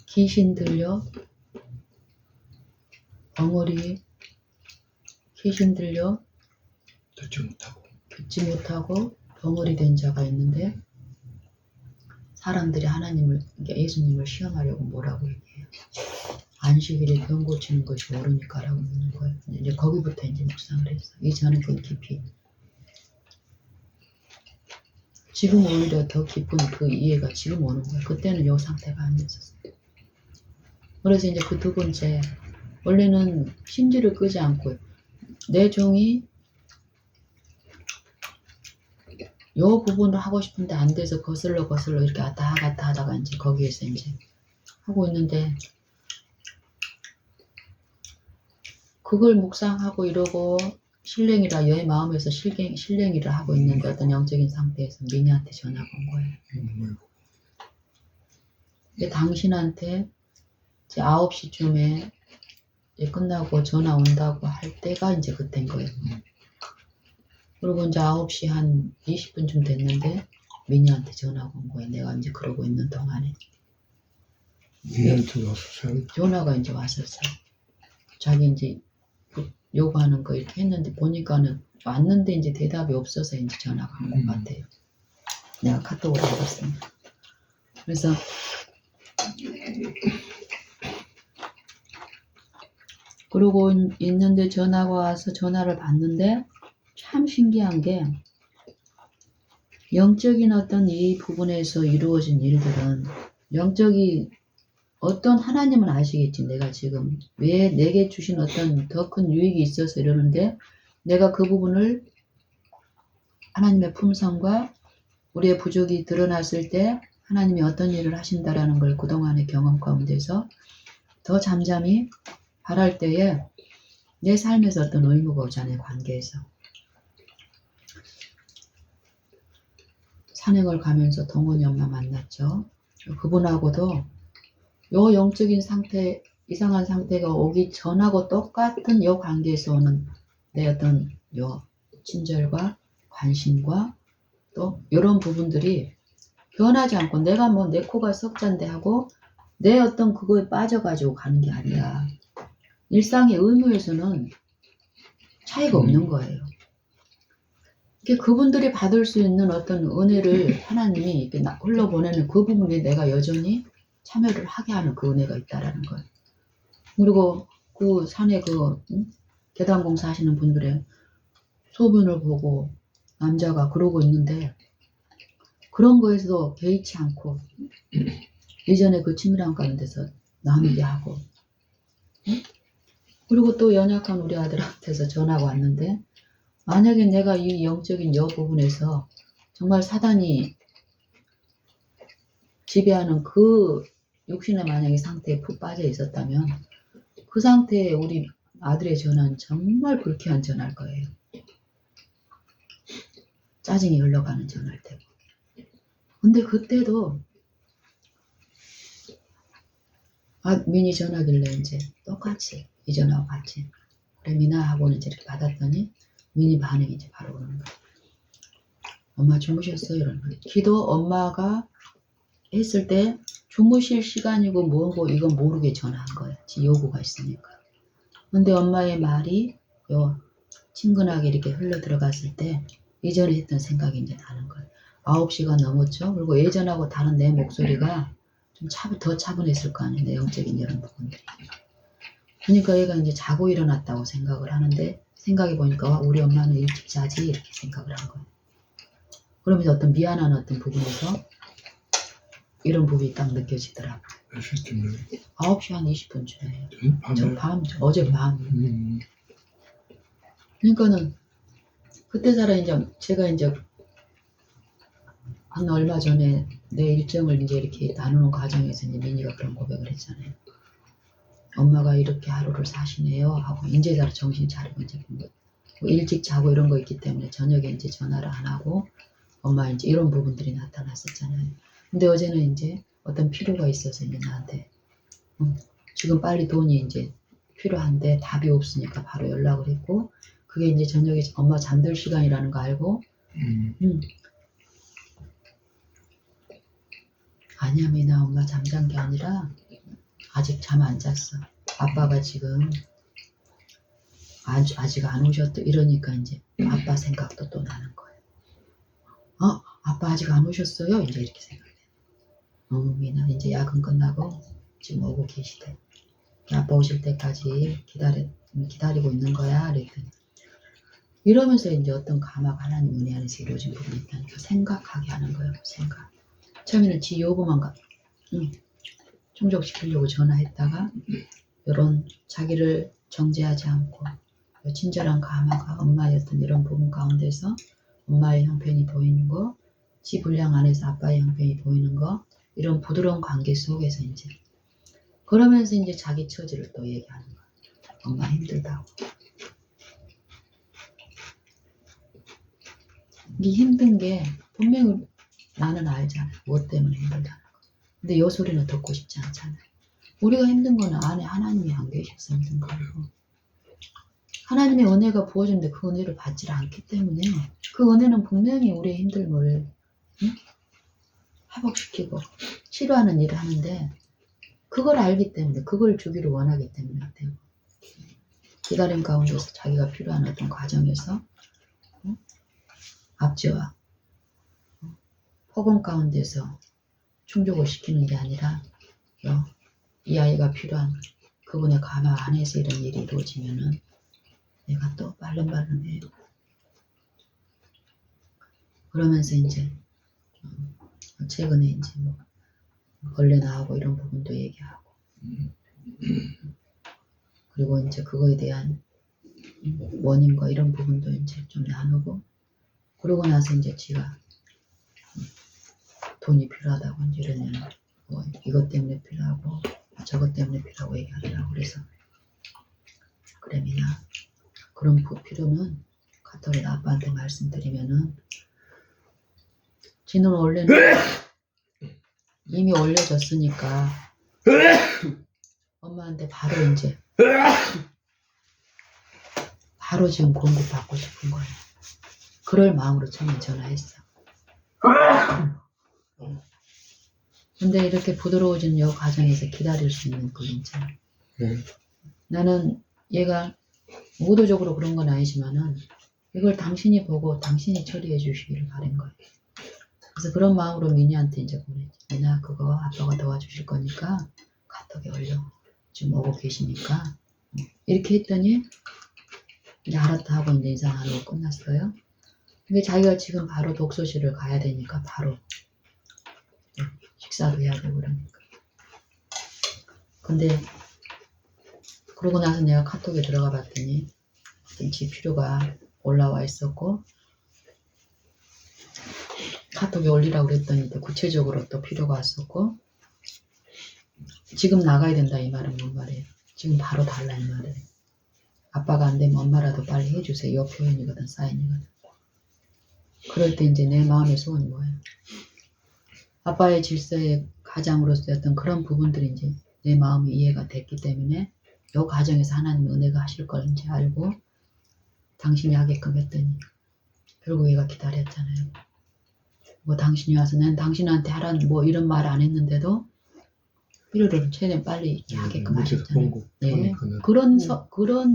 귀신 들려 벙어리 귀신 들려 듣지 못하고 벙어리 된 자가 있는데 사람들이 하나님을 예수님을 시험하려고 뭐라고 얘기해요. 안식일에 병 고치는 것이 옳으니까라고 묻는 거예요. 이제 거기부터 이제 묵상을 했어. 이전에 그 깊이 지금 오히려 더 깊은 그 이해가 지금 오는 거예요. 그때는 이 상태가 아니었었어요. 그래서 이제 그 두 번째 원래는 심지를 끄지 않고 내 종이 요 부분을 하고 싶은데 안 돼서 거슬러 이렇게 왔다 갔다 하다가 이제 거기에서 이제 하고 있는데 그걸 묵상하고 이러고 실랭이라 얘 마음에서 실랭이를 하고 있는데 어떤 영적인 상태에서 미니한테 전화가 온 거예요. 근데 당신한테 이제 9시쯤에 이제 끝나고 전화 온다고 할 때가 이제 그때인 거예요. 그리고 이제 9시 한 20분쯤 됐는데 미니한테 전화가 온 거예요. 내가 이제 그러고 있는 동안에. 미니한테 왔었어요? 전화가 이제 왔었어요. 자기 이제 요구하는 거 이렇게 했는데 보니까는 왔는데 이제 대답이 없어서 이제 전화가 온 것 같아요. 내가 카톡으로 해봤습니다. 그래서 그러고 있는데 전화가 와서 전화를 받는데 참 신기한 게 영적인 어떤 이 부분에서 이루어진 일들은 영적이 어떤 하나님은 아시겠지. 내가 지금 왜 내게 주신 어떤 더 큰 유익이 있어서 이러는데 내가 그 부분을 하나님의 품성과 우리의 부족이 드러났을 때 하나님이 어떤 일을 하신다라는 걸 그동안의 경험 가운데서 더 잠잠히 바랄 때에 내 삶에서 어떤 의무가 오잖아요. 관계에서. 산행을 가면서 동원이 엄마 만났죠. 그분하고도 요 영적인 상태, 이상한 상태가 오기 전하고 똑같은 요 관계에서 오는 내 어떤 요 친절과 관심과 또 요런 부분들이 변하지 않고 내가 뭐 내 코가 석잔데 하고 내 어떤 그거에 빠져가지고 가는 게 아니라 일상의 의무에서는 차이가 없는 거예요. 그분들이 받을 수 있는 어떤 은혜를 하나님이 이렇게 흘러보내는 그 부분에 내가 여전히 참여를 하게 하는 그 은혜가 있다라는 거예요. 그리고 그 산에 계단 공사하시는 분들의 소변을 보고 남자가 그러고 있는데 그런 거에서도 개의치 않고 이전에 그 친밀한 가운데서 나누게 하고 그리고 또 연약한 우리 아들한테서 전화가 왔는데 만약에 내가 이 영적인 여 부분에서 정말 사단이 지배하는 그 육신의 만약에 상태에 푹 빠져 있었다면 그 상태에 우리 아들의 전화는 정말 불쾌한 전화일 거예요. 짜증이 흘러가는 전화일 테고. 근데 그때도 민이 전화길래 이제 똑같이 이 전화와 같이 그래 미나 하고는 이제 이렇게 받았더니 민이 반응이 이제 바로 오는 거예요. 엄마 주무셨어요? 이러는 거예요. 기도 엄마가 했을 때 주무실 시간이고 뭐고 이건 모르게 전화한 거예요. 지 요구가 있으니까. 근데 엄마의 말이 요 친근하게 이렇게 흘러 들어갔을 때 이전에 했던 생각이 이제 나는 거예요. 9시가 넘었죠. 그리고 예전하고 다른 내 목소리가 좀 더 차분했을 거 아니에요. 내 영적인 이런 부분들이. 그러니까 얘가 이제 자고 일어났다고 생각을 하는데 생각해 보니까 우리 엄마는 일찍 자지 이렇게 생각을 한 거예요. 그러면서 어떤 미안한 어떤 부분에서 이런 부분이 딱 느껴지더라고요. 몇 시쯤에? 9시 한 20분쯤에. 밤에? 어제 밤. 그러니까는 그때 제가 이제 한 얼마 전에 내 일정을 이제 이렇게 나누는 과정에서 이제 민이가 그런 고백을 했잖아요. 엄마가 이렇게 하루를 사시네요 하고 이제서야 정신 차리고 이제 뭐 일찍 자고 이런 거 있기 때문에 저녁에 이제 전화를 안 하고 엄마 이제 이런 부분들이 나타났었잖아요. 근데 어제는 이제 어떤 필요가 있어서 이제 나한테 지금 빨리 돈이 이제 필요한데 답이 없으니까 바로 연락을 했고 그게 이제 저녁에 엄마 잠들 시간이라는 거 알고 아니야 미나 엄마 잠잔 게 아니라 아직 잠 안 잤어. 아빠가 지금 아직 안 오셨다 이러니까 이제 아빠 생각도 또 나는 거예요. 아빠 아직 안 오셨어요? 이제 이렇게 생각해. 미나 이제 야근 끝나고 지금 오고 계시대. 아빠 오실 때까지 기다리고 있는 거야. 그랬더니 이러면서 이제 어떤 감화가 하나님 은혜 안에서 이루어진 부분이 있다니까 생각하게 하는 거예요. 생각. 처음에는 지 요구만 충족시키려고 전화했다가 이런 자기를 정죄하지 않고 친절한 감화가 엄마의 어떤 이런 부분 가운데서 엄마의 형편이 보이는 거, 지 분량 안에서 아빠의 형편이 보이는 거 이런 부드러운 관계 속에서 이제 그러면서 이제 자기 처지를 또 얘기하는 거야. 엄마 힘들다고. 이 힘든 게 분명히 나는 알잖아. 무엇 때문에 힘들다는 거. 근데 이 소리는 듣고 싶지 않잖아요. 우리가 힘든 거는 안에 하나님이 안 계셔서 힘든 거고 하나님의 은혜가 부어지는데 그 은혜를 받지 않기 때문에 그 은혜는 분명히 우리의 힘듦을 회복시키고 치료하는 일을 하는데 그걸 알기 때문에 그걸 주기를 원하기 때문에 돼요. 기다림 가운데서 자기가 필요한 어떤 과정에서 앞지와 폭언 가운데서 충족을 시키는 게 아니라 이 아이가 필요한 그분의 가마 안에서 이런 일이 이루어지면은 내가 또 빨름빨름 해요. 그러면서 이제 최근에 이제 뭐 벌레 나오고 이런 부분도 얘기하고 그리고 이제 그거에 대한 원인과 이런 부분도 이제 좀 나누고 그러고 나서 이제 지가 돈이 필요하다고 이제 이러면 뭐 이것 때문에 필요하고 저것 때문에 필요하고 얘기하더라고. 그래서 그래 미나 그런 필요는 카톡에 아빠한테 말씀드리면은 지는 원래는 이미 올려졌으니까 엄마한테 바로 이제 바로 지금 공급받고 싶은 거예요. 그럴 마음으로 처음에 전화했어. 근데 이렇게 부드러워지는 이 과정에서 기다릴 수 있는 그 이제 나는 얘가 의도적으로 그런 건 아니지만은 이걸 당신이 보고 당신이 처리해 주시기를 바란 거예요. 그래서 그런 마음으로 미니한테 이제 보냈지. 미나 그거 아빠가 도와주실 거니까 카톡에 올려. 지금 오고 계시니까. 이렇게 했더니 이제 알았다 하고 이제 인사 안 하고 끝났어요. 근데 자기가 지금 바로 독서실을 가야 되니까 바로 식사도 해야 되고 그러니까. 근데 그러고 나서 내가 카톡에 들어가 봤더니 어떤 지 필요가 올라와 있었고 카톡에 올리라고 그랬더니 또 구체적으로 또 필요가 왔었고 지금 나가야 된다 이 말은 뭔 말이에요. 지금 바로 달라 이 말이에요. 아빠가 안 되면 엄마라도 빨리 해주세요. 이 표현이거든 사인이거든. 그럴 때 이제 내 마음의 소원이 뭐예요? 아빠의 질서의 가장으로서 어떤 그런 부분들이 이제 내 마음이 이해가 됐기 때문에 이 과정에서 하나님의 은혜가 하실 걸 이제 알고 당신이 하게끔 했더니 결국 얘가 기다렸잖아요. 뭐 당신이 와서 난 당신한테 하라는 뭐 이런 말 안 했는데도 필요를 최대한 빨리 하게끔 하셨잖아요. 예. 그런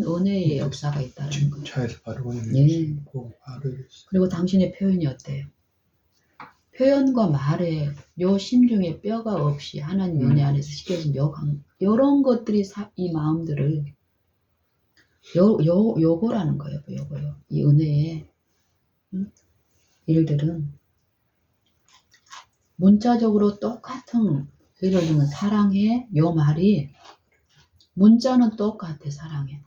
은혜의 역사가 있다는 거예요. 차에서 바로 예. 바로 그리고 당신의 표현이 어때요? 표현과 말에 요 심중에 뼈가 없이 하나님 은혜 안에서 시켜진 요런 것들이 이 마음들을 요거라는 거예요. 요거요. 이 은혜의 일들은 문자적으로 똑같은 예를 들면 사랑해 요 말이 문자는 똑같아. 사랑해.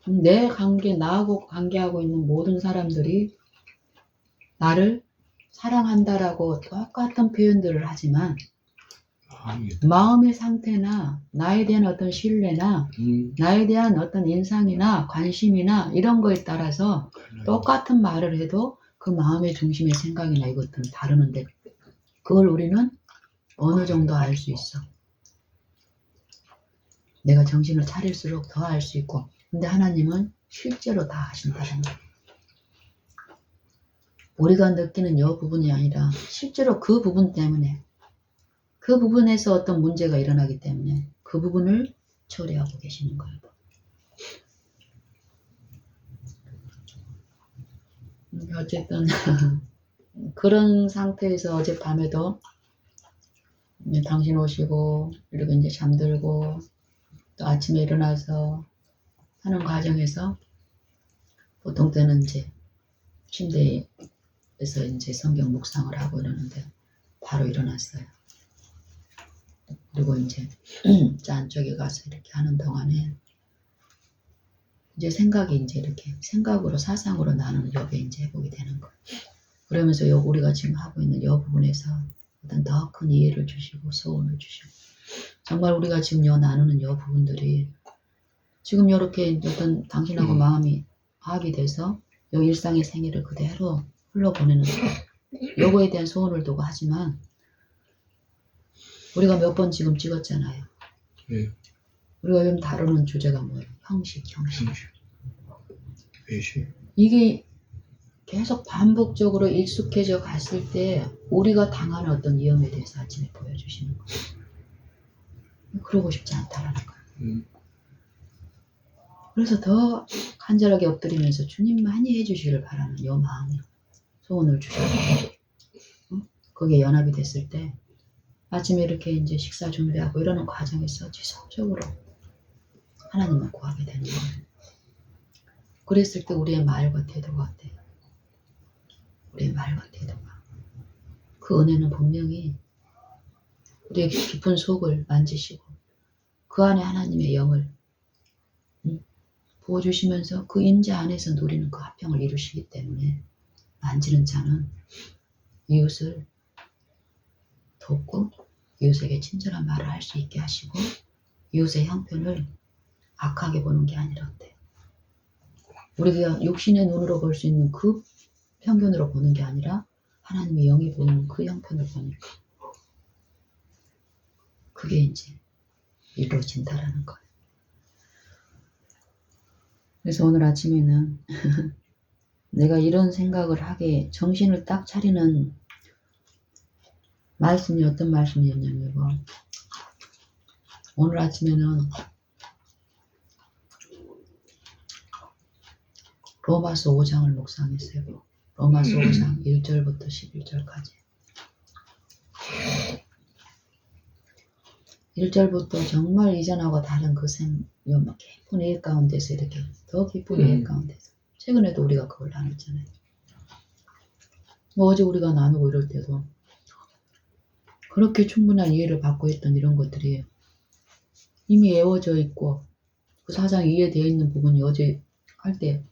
내 관계 나하고 관계하고 있는 모든 사람들이 나를 사랑한다라고 똑같은 표현들을 하지만 마음의 상태나 나에 대한 어떤 신뢰나 나에 대한 어떤 인상이나 관심이나 이런 거에 따라서 똑같은 말을 해도 그 마음의 중심의 생각이나 이것들은 다르는데 그걸 우리는 어느 정도 알 수 있어. 내가 정신을 차릴수록 더 알 수 있고 근데 하나님은 실제로 다 하신다는 거예요. 우리가 느끼는 이 부분이 아니라 실제로 그 부분 때문에 그 부분에서 어떤 문제가 일어나기 때문에 그 부분을 처리하고 계시는 거예요. 어쨌든 그런 상태에서 어젯밤에도 당신 오시고 그리고 이제 잠들고 또 아침에 일어나서 하는 과정에서 보통 때는 이제 침대에서 이제 성경 묵상을 하고 이러는데 바로 일어났어요. 그리고 이제 짠 쪽에 가서 이렇게 하는 동안에 이제 생각이 이제 이렇게 생각으로 사상으로 나누는 엽에 이제 해보게 되는 거예요. 그러면서 우리가 지금 하고 있는 이 부분에서 어떤 더 큰 이해를 주시고 소원을 주시고 정말 우리가 지금 나누는 이 부분들이 지금 이렇게 어떤 당신하고 마음이 화합이 돼서 이 일상의 생애를 그대로 흘러보내는 요거에 대한 소원을 두고 하지만 우리가 몇 번 지금 찍었잖아요. 네. 우리가 요즘 다루는 주제가 뭐예요? 형식. 배신. 이게 계속 반복적으로 익숙해져 갔을 때 우리가 당하는 어떤 위험에 대해서 아침에 보여주시는 거예요. 그러고 싶지 않다라는 거예요. 그래서 더 간절하게 엎드리면서 주님 많이 해주시기를 바라는 요 마음에 소원을 주셔서 거기에 연합이 됐을 때 아침에 이렇게 이제 식사 준비하고 이러는 과정에서 지속적으로 하나님을 구하게 되는 거예요. 그랬을 때 우리의 말과 태도가 어때요? 우리의 말과 태도가 그 은혜는 분명히 우리의 깊은 속을 만지시고 그 안에 하나님의 영을 부어주시면서 그 임재 안에서 누리는 그 화평을 이루시기 때문에 만지는 자는 이웃을 돕고 이웃에게 친절한 말을 할 수 있게 하시고 이웃의 형편을 악하게 보는 게 아니라 어때? 우리가 육신의 눈으로 볼 수 있는 그 편견으로 보는 게 아니라 하나님의 영이 보는 그 형편을 보니까 그게 이제 이루어진다라는 거예요. 그래서 오늘 아침에는 내가 이런 생각을 하게 정신을 딱 차리는 말씀이 어떤 말씀이었냐면 오늘 아침에는 로마서 5장을 묵상했어요. 로마서 5장 1절부터 11절까지 1절부터 정말 이전하고 다른 그 깊은 일 가운데서 이렇게 더 깊은 일 가운데서 최근에도 우리가 그걸 나눴잖아요. 어제 우리가 나누고 이럴 때도 그렇게 충분한 이해를 받고 있던 이런 것들이 이미 애워져 있고 그 사상이 이해되어 있는 부분이 어제 할 때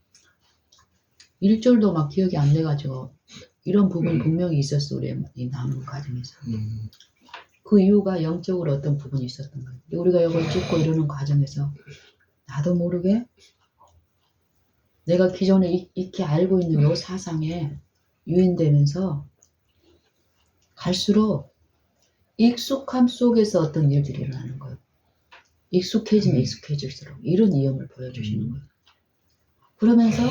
1절도 막 기억이 안 나가지고 이런 부분이 분명히 있었어. 우리 나누는 과정에서. 그 이유가 영적으로 어떤 부분이 있었던 거예요. 우리가 이걸 찍고 이러는 과정에서 나도 모르게 내가 기존에 익히 알고 있는 요 사상에 유인되면서 갈수록 익숙함 속에서 어떤 일들이 일어나는 거예요. 익숙해지면 익숙해질수록 이런 위험을 보여주시는 거예요. 그러면서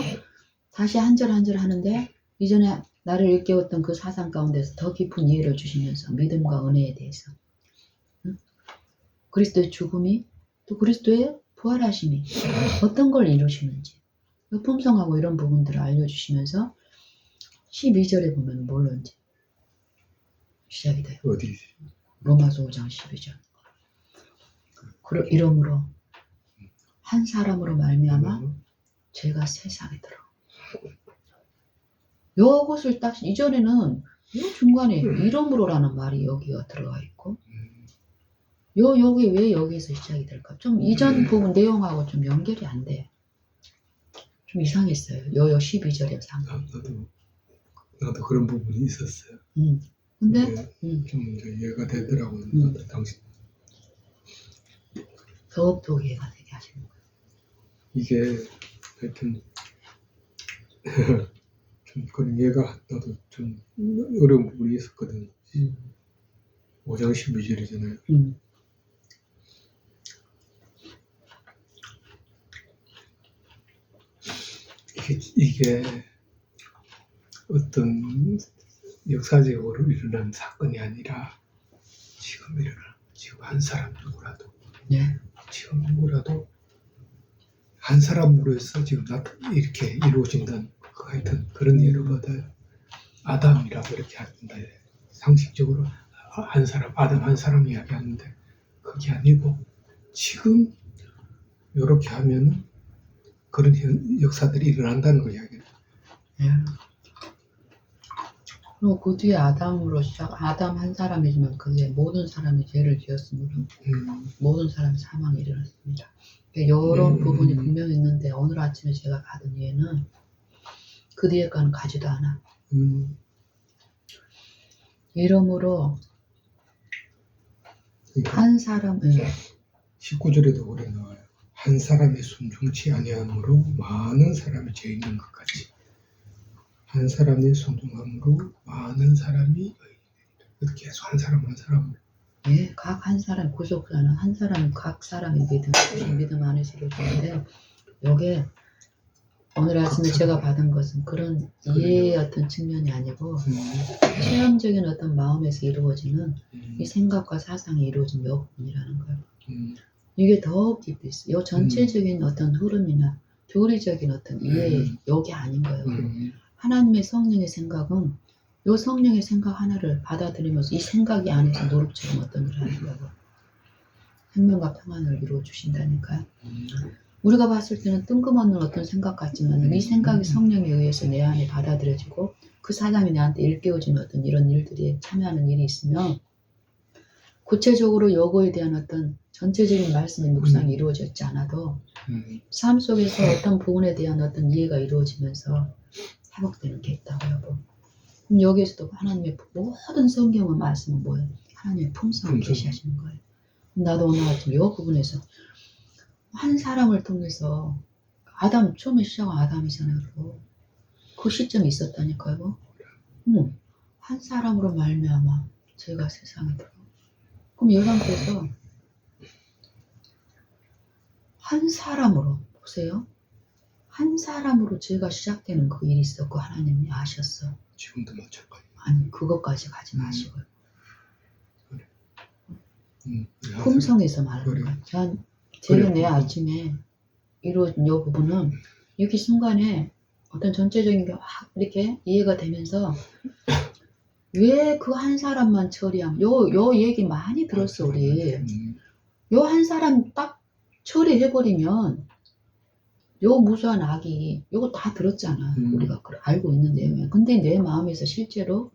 다시 한 절 한 절 하는데 이전에 나를 일깨웠던 그 사상 가운데서 더 깊은 이해를 주시면서 믿음과 은혜에 대해서 그리스도의 죽음이 또 그리스도의 부활하심이 어떤 걸 이루시는지 풍성하고 이런 부분들을 알려주시면서 12절에 보면 뭘로 이제 시작이 돼요. 어디? 로마서 5장 12절. 이러므로 한 사람으로 말미암아 죄가 세상에 들어. 요것을 딱 이전에는 요 중간에 이러므로라는 말이 여기가 들어가 있고 여기 왜 여기에서 시작이 될까? 좀 이전 부분 내용하고 좀 연결이 안 돼. 좀 이상했어요. 요 12절에 상. 나도 그런 부분이 있었어요. 근데 좀 이제 이해가 되더라고요. 당신 더욱더 이해가 되게 하시는 거예요. 이게 하여튼 좀 그런 이해가 나도 좀 어려운 부분이 있었거든. 5장 12절이잖아요. 이게 어떤 역사적으로 일어난 사건이 아니라 지금 한 사람 누구라도 지금 누구라도 한 사람으로 해서 지금 이렇게 이루어진다는 하여튼 그런 예를 받아요. 아담이라고 이렇게 한다. 상식적으로 한 사람, 아담 한 사람 이야기하는데 그게 아니고 지금 이렇게 하면 그런 역사들이 일어난다는 거 이야기해요. 그리고 그 뒤에 아담으로 아담 한 사람이지만 그게 모든 사람이 죄를 지었으므로 모든 사람이 사망이 일어났습니다. 이런 부분이 분명히 있는데 오늘 아침에 제가 받은 이해는 그 뒤에 거는 가지도 않아. 이러므로 그러니까 한 사람 19절에도 그래 나와요. 한 사람의 순종치 아니함으로 많은 사람이 죄 있는 것 같이 한 사람의 순종함으로 많은 사람이 계속 한 사람 각 한 사람 구속자는 한 사람 각 사람의 믿음 안에서 이루어지는데 요게 오늘 아침에 제가 받은 것은 그런 이해의 어떤 측면이 아니고 체험적인 어떤 마음에서 이루어지는 이 생각과 사상이 이루어진 요 부분이라는 거예요. 이게 더 깊이 있어요. 요 전체적인 어떤 흐름이나 교리적인 어떤 이해, 요게 아닌 거예요. 하나님의 성령의 생각은 요 성령의 생각 하나를 받아들이면서 이 생각이 안에서 노릇처럼 어떤 일을 하는 거고 생명과 평안을 이루어 주신다니까요. 우리가 봤을 때는 뜬금없는 어떤 생각 같지만 이 생각이 성령에 의해서 내 안에 받아들여지고 그 사람이 나한테 일깨워주는 어떤 이런 일들이 참여하는 일이 있으면 구체적으로 요거에 대한 어떤 전체적인 말씀의 묵상이 이루어졌지 않아도 삶 속에서 어떤 부분에 대한 어떤 이해가 이루어지면서 회복되는 게 있다고요. 여러분. 그럼 여기에서도 하나님의 모든 성경의 말씀은 뭐예요? 하나님의 품성을 계시하시는 거예요. 나도 오늘 아침 이 부분에서 한 사람을 통해서 아담, 처음에 시작한 아담이잖아요. 그 시점이 있었다니까요. 한 사람으로 말미암아 죄가 세상에 들어. 그럼 이 상태에서 한 사람으로 보세요. 한 사람으로 죄가 시작되는 그 일이 있었고 하나님이 아셨어. 지금도 마찬가지. 아니 그것까지 가지 마시고요. 그래. 품성에서 말하는 거야. 제가 내 아침에 이루어진 이 부분은 여기 순간에 어떤 전체적인 게 확 이렇게 이해가 되면서 왜 그 한 사람만 처리함? 요 얘기 많이 들었어 우리. 요 한 사람 딱 처리해버리면 요 무수한 악이 요거 다 들었잖아. 우리가 알고 있는 내용이야. 근데 내 마음에서 실제로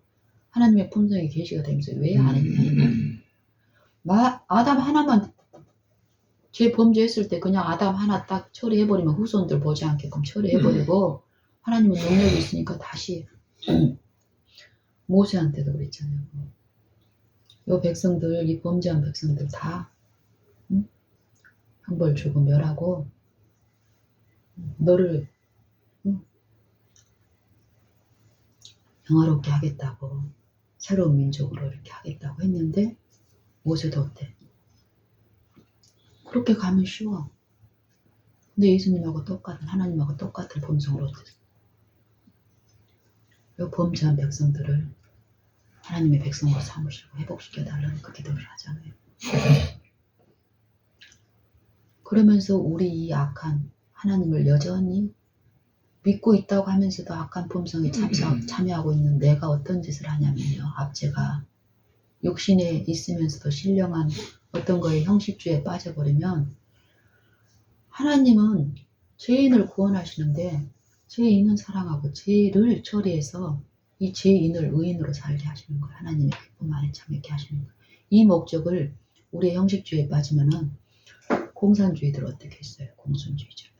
하나님의 품성이 계시가 되면서 왜 안 했냐? 아담 하나만 죄 범죄했을 때 그냥 아담 하나 딱 처리해버리면 후손들 보지 않게끔 처리해버리고 하나님은 능력이 있으니까 다시 모세한테도 그랬잖아요. 요 백성들, 이 범죄한 백성들 다 형벌 주고 멸하고 너를 평화롭게 하겠다고 새로운 민족으로 이렇게 하겠다고 했는데 모세도 어때? 그렇게 가면 쉬워. 근데 예수님하고 똑같은 하나님하고 똑같은 본성으로 요 범죄한 백성들을 하나님의 백성으로 삼으시고 회복시켜달라는 그 기도를 하잖아요. 그러면서 우리 이 악한 하나님을 여전히 믿고 있다고 하면서도 악한 품성에 참여하고 있는 내가 어떤 짓을 하냐면요. 압제가 육신에 있으면서도 신령한 어떤 거에 형식주의에 빠져버리면 하나님은 죄인을 구원하시는데 죄인은 사랑하고 죄를 처리해서 이 죄인을 의인으로 살게 하시는 거예요. 하나님의 기쁨 안에 참여하게 하시는 거예요. 이 목적을 우리의 형식주의에 빠지면은 공산주의들 어떻게 했어요? 공산주의죠.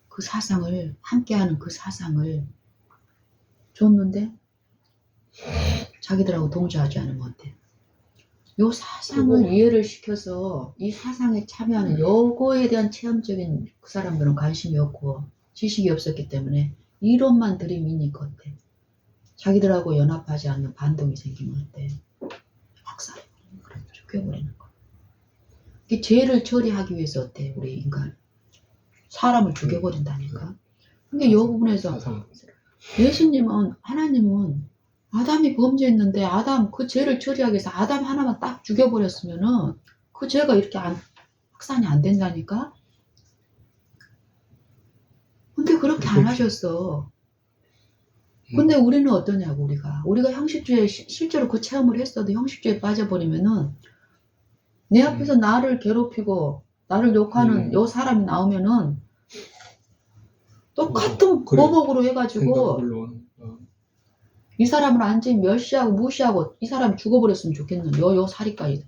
그 사상을 함께하는 그 사상을 줬는데 자기들하고 동조하지 않으면 어때? 요 사상을 이해를 시켜서 이 사상에 참여하는 요거에 대한 체험적인 그 사람들은 관심이 없고 지식이 없었기 때문에 이론만 들이미니까 어때? 자기들하고 연합하지 않는 반동이 생기면 어때? 학살해버리는 거예요. 죽여버리는 거예요. 이 죄를 처리하기 위해서 어때? 우리 인간 사람을 죽여버린다니까. 근데 이 부분에서 예수님은 하나님은 아담이 범죄했는데 아담 그 죄를 처리하기 위해서 아담 하나만 딱 죽여버렸으면은 그 죄가 이렇게 확산이 안 된다니까. 근데 그렇게 안 하셨어. 근데 우리는 어떠냐고 우리가 형식주의에 실제로 그 체험을 했어도 형식주의에 빠져버리면은 내 앞에서 나를 괴롭히고 나를 욕하는 요 사람이 나오면은 똑같은 보복으로 해가지고 이 사람을 완전히 멸시하고 무시하고 이 사람이 죽어버렸으면 좋겠는 요 사리까지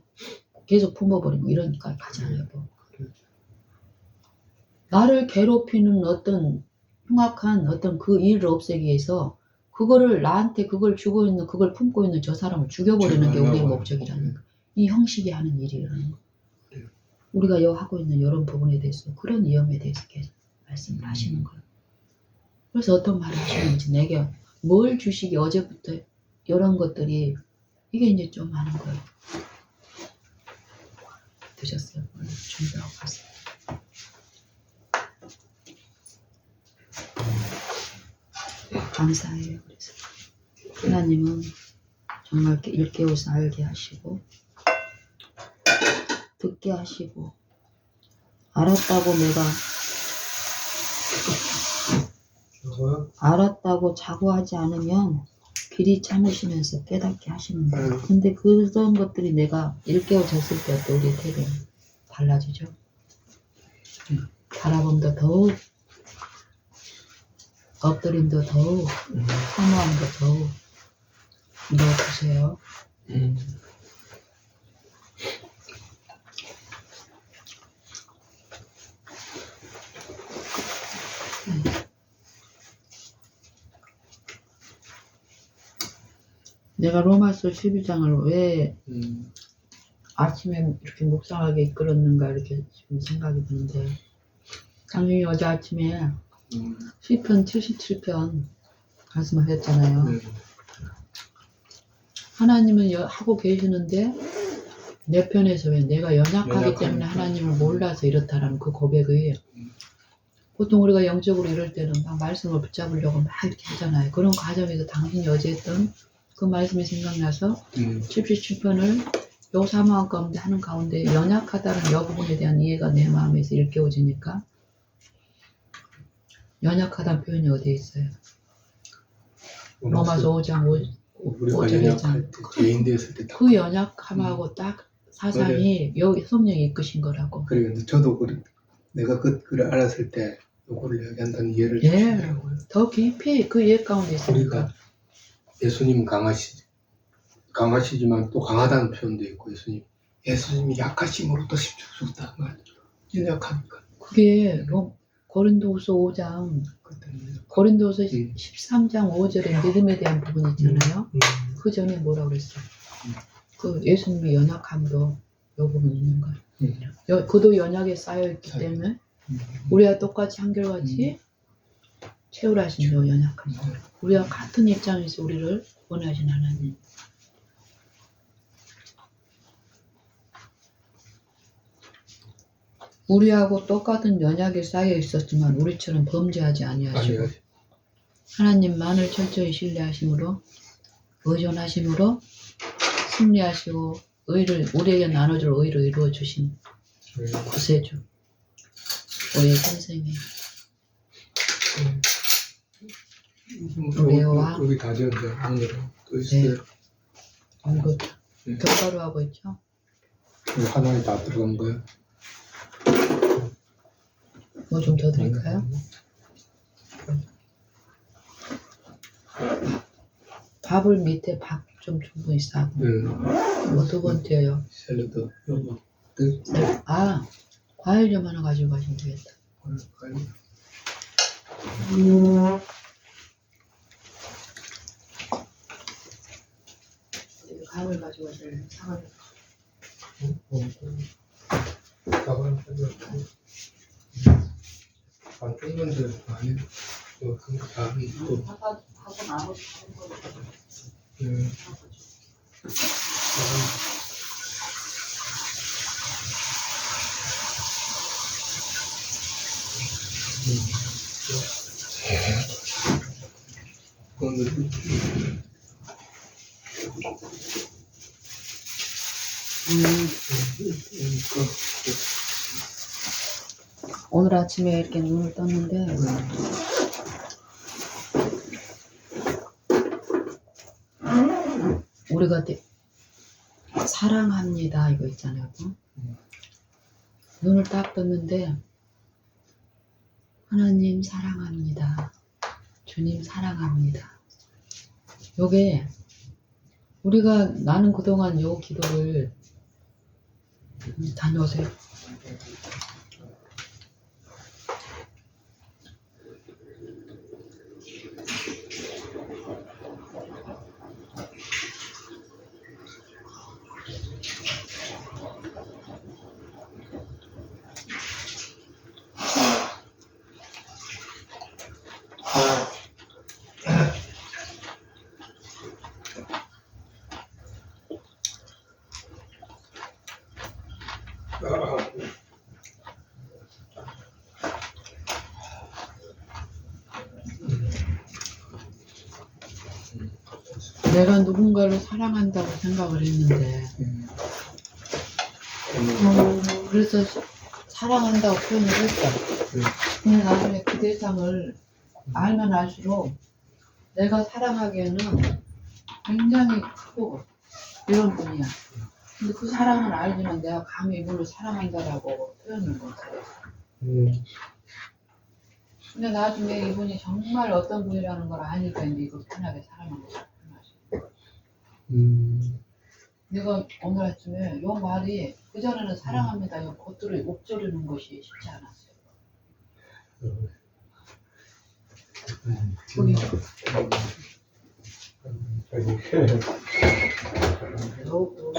계속 품어버리고 이러니까 가잖아요. 나를 괴롭히는 어떤 흉악한 어떤 그 일을 없애기 위해서 그거를 나한테 그걸 주고 있는 그걸 품고 있는 저 사람을 죽여버리는 게 우리의 목적이라는 거. 이 형식이 하는 일이라는 거. 우리가 하고 있는 이런 부분에 대해서 그런 위험에 대해서 계속 말씀을 하시는 거예요. 그래서 어떤 말을 하시는지 내게 뭘 주시기 어제부터 이런 것들이 이게 이제 좀 많은 거예요. 드셨어요? 오늘 준비하고 갔어요. 감사해요. 그래서 하나님은 정말 일깨워서 알게 하시고 듣게 하시고 알았다고 내가 저거요? 알았다고 자고하지 않으면 길이 참으시면서 깨닫게 하시는 거예요. 근데 그런 것들이 내가 일깨워졌을 때 또 우리 태도는 달라지죠. 바라봄도 더욱, 엎드림도 더욱, 사모함도 더욱 넣어주세요. 내가 로마서 12장을 왜 아침에 이렇게 묵상하게 이끌었는가 이렇게 지금 생각이 드는데 당연히 어제 아침에 시편 77편 말씀하셨잖아요. 하나님은 하고 계시는데 내 편에서 왜 내가 연약하기 때문에 하나님을 몰라서 이렇다라는 그 고백이 보통 우리가 영적으로 이럴 때는 막 말씀을 붙잡으려고 막 이렇게 하잖아요. 그런 과정에서 당신이 어제 했던 그 말씀이 생각나서 77편을 요 사모함 가운데 하는 가운데 연약하다는 여 부분에 대한 이해가 내 마음에서 일깨워지니까 연약하다는 표현이 어디에 있어요? 로마서 5장 우리가 5절에 연약할 때 죄인 되었을 때 그 연약함하고 딱 사상이 여기 성령이 이끄신 거라고. 그러니까 저도 내가 그 글을 알았을 때 요거를 이야기한다는 이해를 예, 주시더라고요. 더 깊이 그 이해 가운데 있으니까. 우리가 예수님 강하시지만 또 강하다는 표현도 있고 예수님이 약하심으로 또 십죽다 말이죠. 연약하니까. 그게 고린도후서 5장 고린도후서 13장 5절에 믿음에 대한 부분 있잖아요. 그 전에 뭐라 그랬어요? 그 예수님의 연약함도 요 부분 있는 거예요. 그도 연약에 쌓여있기 때문에 우리와 똑같이 한결같이 채우라 하신 요 연약함. 우리와 같은 입장에서 우리를 원하신 하나님. 우리하고 똑같은 연약에 쌓여 있었지만 우리처럼 범죄하지 아니하시고 하나님만을 철저히 신뢰하심으로 의존하심으로 승리하시고 우리에게 나눠줄 의를 이루어 주신 구세주 우리 선생님 우리와 여기 다 지었는데 오늘은 또 있어요. 이거 견과류 하고 있죠? 하나에 다 들어간 거예요. 뭐 좀 더 드릴까요? 밥을 밑에 밥 좀 충분히 싸고 뭐 두 번째요. 샐러드 요거 과일 좀 하나 가지고 가시면 되겠다. 과일 가지고 가시면 사과를 안 뜯는데 아니 또 하고 나머지 다른 거 오늘 아침에 이렇게 눈을 떴는데 우리가 사랑합니다 이거 있잖아요. 눈을 딱 떴는데 하나님 사랑합니다. 주님 사랑합니다. 요게 우리가 나는 그동안 요 기도를 다녀오세요. 내가 누군가를 사랑한다고 생각을 했는데 그래서 사랑한다고 표현을 했어. 네. 근데 나중에 그 대상을 알면 알수록 내가 사랑하기에는 굉장히 크고 이런 분이야. 근데 그 사랑을 알지만 내가 감히 이분을 사랑한다라고 표현을 못해. 근데 나중에 이분이 정말 어떤 분이라는 걸 아니까 이제 이거 편하게 사랑하는 거야. 내가 오늘 아침에 요 말이 그전에는 사랑합니다. 요 겉으로 옥조르는 것이 쉽지 않았어요. 거기 더욱더